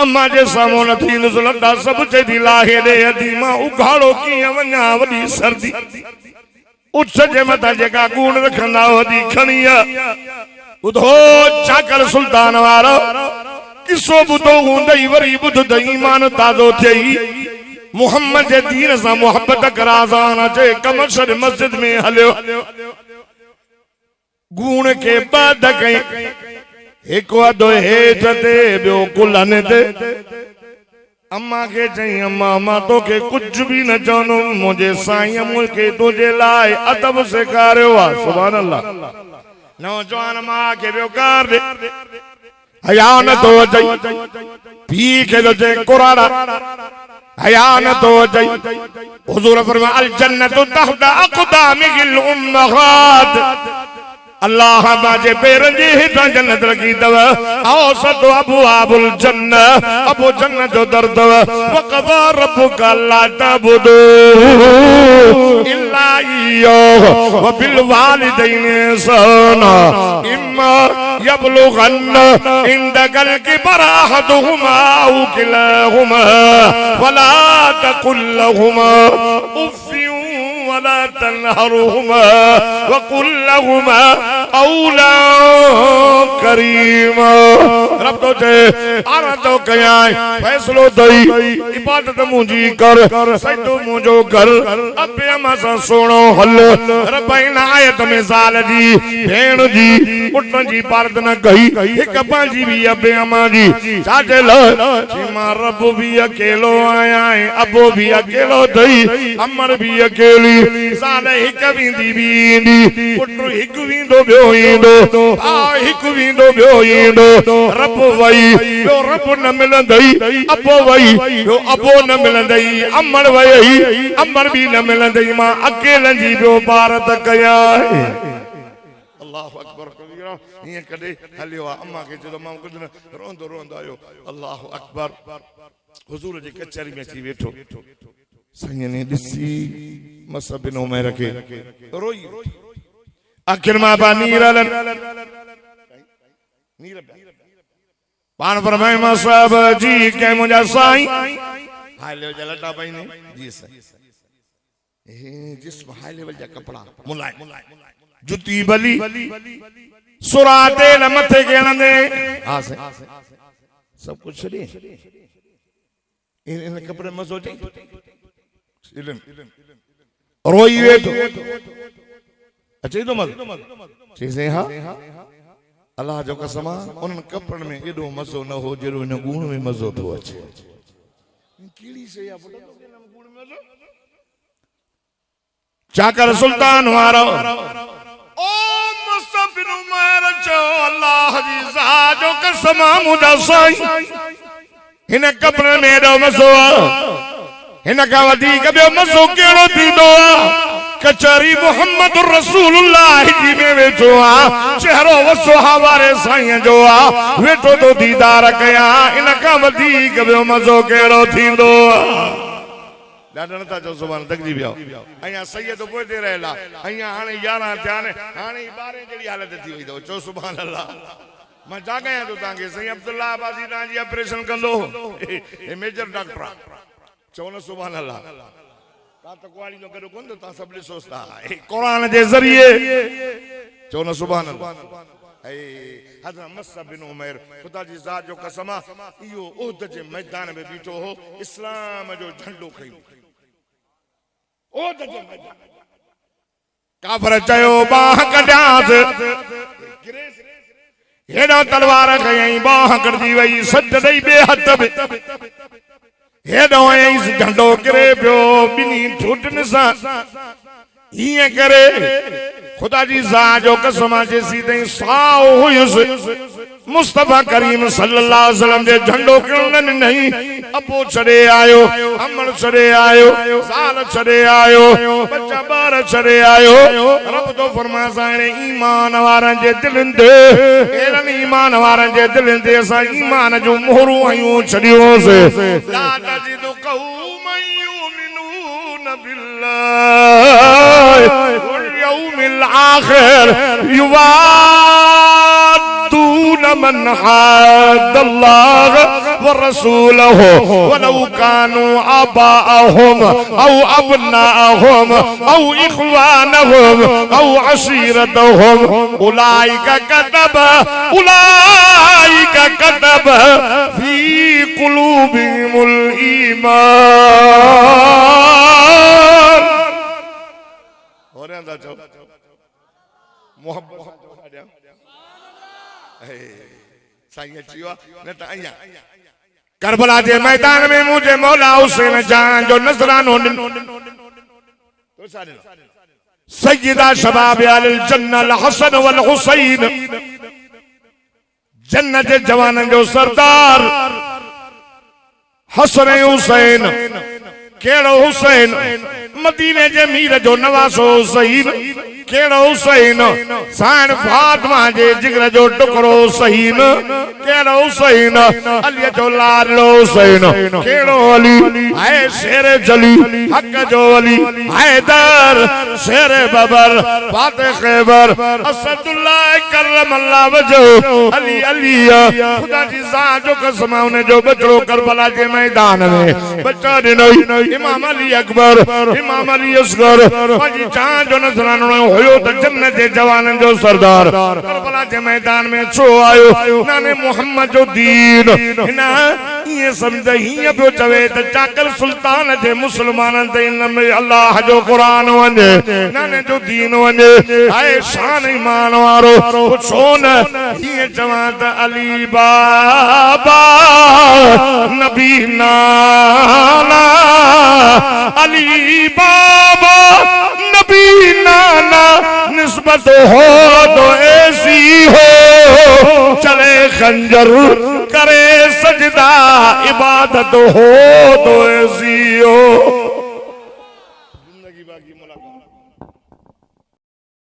अम्मा जे सामो न थी नुज़लता सब चई लाहे दे अदी मां उघाड़ो कीअं वञा वॾी सर्दी उछ जे मथां जेका कूड़ रखंदा वॾी खणी ॿुधो चाकर सुल्तान वारो किसो ॿुधो हूंदई वरी ॿुधदई ईमान ताज़ो थियई मोहम्मद जे दीन सां मोहब्बत कराज़ान अचे कम छॾ मस्जिद में हलियो गूण के बाद कई एक अदो हेठ ते ॿियो कुल्हनि ते अम्मा के चई अम्मा मां तोखे कुछ भी न चवंदो मुंहिंजे साईं मूंखे तुंहिंजे लाइ अदब सेखारियो आहे सुभान अल्लाह नौजवान मां खे ॿियो कार दे हया न तो अचई पी खे तो चई क़ुरान हया न तो अचई हुजूर फरमाया अल जन्नतु तहता अक़दामिल उम्महात अल्लाह बाजे पैरन जे हेठां जन्नत रखी तव औसत अबू आबुल जन्नत अबू जन्नत जो दर तव वक़वा रब्बुक अल्ला तबुदू इल्ला इय्याहु व बिल वालिदैनि ihसाना इम्मा यबलुगन्न इंदकल किबरा अहदुहुमा औ किलाहुमा वला तकुल लहुमा उफ़्फिन वला तनहरुहुमा वक़ुल लहुमा औला करीमा रब तो चे आरा तो कया फैसलो दई इबादत मुंजी कर सजदो मुंजो कर अबे अम्मा सा सोनो हल रबाइन आयत में साल जी भेण जी पुटन जी पारद न कही एक पांजी भी अबे अम्मा जी चाचे ल सीमा रब भी अकेलो आया है अबो भी अकेलो दई अमर भी अकेली साल हिक विंदी बींदी पुटु हिक विंदो ॿियो ईंदो आ हिक विंदो ॿियो ईंदो रब वई ॿियो रब न मिलंदई अबो वई ॿियो अबो न मिलंदई अमर वई अमर भी न मिलंदई मां अकेलन जी ॿियो भारत कया है अल्लाहु अकबर कबीरा ये कदे हलियो अम्मा के जो मां कुछ न रोंदो रोंदो आयो अल्लाहु अकबर हुजूर जी कचहरी में थी बैठो संग ने दिसी मसबिनो में रखे रोई आखिर मां बा नीरलन नीर पान फरमाए मां साहब जी के मुझा साईं हाय ले जलटा भाई ने जी सही ए जिस हाई लेवल जा कपड़ा मुलायम जुती बली सुराते न मथे के हणंदे हां से सब कुछ छॾे इन कपड़े मज़ो थे इल्म रोई वेठो अचे तो मत चीज़ें हाँ अल्लाह जो कसम उन कपड़न में एडो मज़ो न हो जेरो इन गुण में मज़ो तो अचे कीड़ी से या गुण में मज़ो चाकर सुल्तान वारो ओ मुस्तफा बिन उमर जो अल्लाह जी जो कसम मुझा साईं इन कपड़न में एडो मज़ो इन का वधीक ॿियो मज़ो कहिड़ो थींदो कचहरी मोहम्मद रसूलुल्लाह जी में वेठो आ चेहरो वसो हवारे साईं जो आ वेठो तो दीदार कया इन का वधीक ॿियो मज़ो कहिड़ो थींदो ॾाढा नथा चओ सुभाणे तकजी वियो अञा सैयद पोइते रहेला अञा हाणे 11 थिया आहिनि हाणे 12 जहिड़ी हालत थी वई अथव चओ सुभाणे अल्लाह मां जाॻायां थो तव्हांखे साईं अब्दुल्ला अब्बासी तव्हांजी ऑपरेशन कंदो हे मेजर डॉक्टर आहे चओ न सुभाणे अल्लाह तव्हां तकवाली जो कहिड़ो कोन तव्हां सभु ॾिसोस था क़ुरान जे ज़रिए चओ न सुभाणे अल्लाह हज़रत मुस्तफा बिन उमर खुदा जी ज़ात जो कसम इहो उहद जे मैदान में बीठो हो इस्लाम जो झंडो खई उहद जे मैदान काफर चयो बाह कढियास हेॾो तलवार खयई बाह कढजी वई सज ॾेई ॿिए हथ में हेॾो हयईं झंडो किरे पियो ॿिन्ही ठुटनि सां हीअं करे खुदा जी ज़ात जो कसम जेसी ताईं साओ हुयुसि मुस्तफा करीम सल्लल्लाहु अलैहि वसल्लम जे झंडो किरण नहीं अबो छड़े आयो अमर छड़े आयो साल छड़े आयो बच्चा बार छड़े आयो रब तो फरमाए साणे ईमान वारनि जे दिलनि ते एरनि ईमान वारनि जे दिलनि ते असां ईमान जो मोहरूं आयूं छड़ियोसि ला तजिदु कौमन युमिनून बिल्लाहि वल यौमिल आखिर मन हादल्लाह व रसूलहु वलौ कानू आबाअहुम औ अबनाअहुम औ इख्वानहुम औ अशीरतहुम उलाइका कतब फी कुलूबिहिमुल ईमान हो रहा था मोहब्बत करबला के मैदान में मुझे मौला हुसैन जान जो नजरानो सय्यदा शबाब अल जन्नल हसन वल हुसैन जन्नत जवान जो सरदार हसन हुसैन केड़ो हुसैन मदीने जे मीर जो नवासो हुसैन केड़ो हुसैन साण फातिमा जे जिगर जो टुकड़ो हुसैन केड़ो हुसैन अली जो लाडलो हुसैन केड़ो अली है शेर जली हक जो अली हैदर शेर बबर फातिह खैबर असदुल्लाह करमल्लाह वजो अली अली खुदा जी ज़ात जो कसम उन्हें जो बचड़ो करबला के मैदान में बच्चा दिनो इमाम अली अकबर इमाम अली असगर पंहिंजी जान जो नज़रानो हुयो त जन्नत जे जवाननि जो सरदार करबला जे मैदान में छो आयो नाने मोहम्मद जो दीन हिन ये समझ हीअं पियो चवे त चाकर सुल्तान जे मुसलमाननि ते इन में अल्लाह जो क़ुरान वञे नाने जो दीन वञे आहे शान ईमान वारो छो न हीअं चवां त अली बाबा नबी नाना अली बाबा नबी नाना निस्बत हो तो ऐसी हो चले खंजर करे सजदा इबादत हो तो ऐसी हो जिंदगी बाकी मुलाकात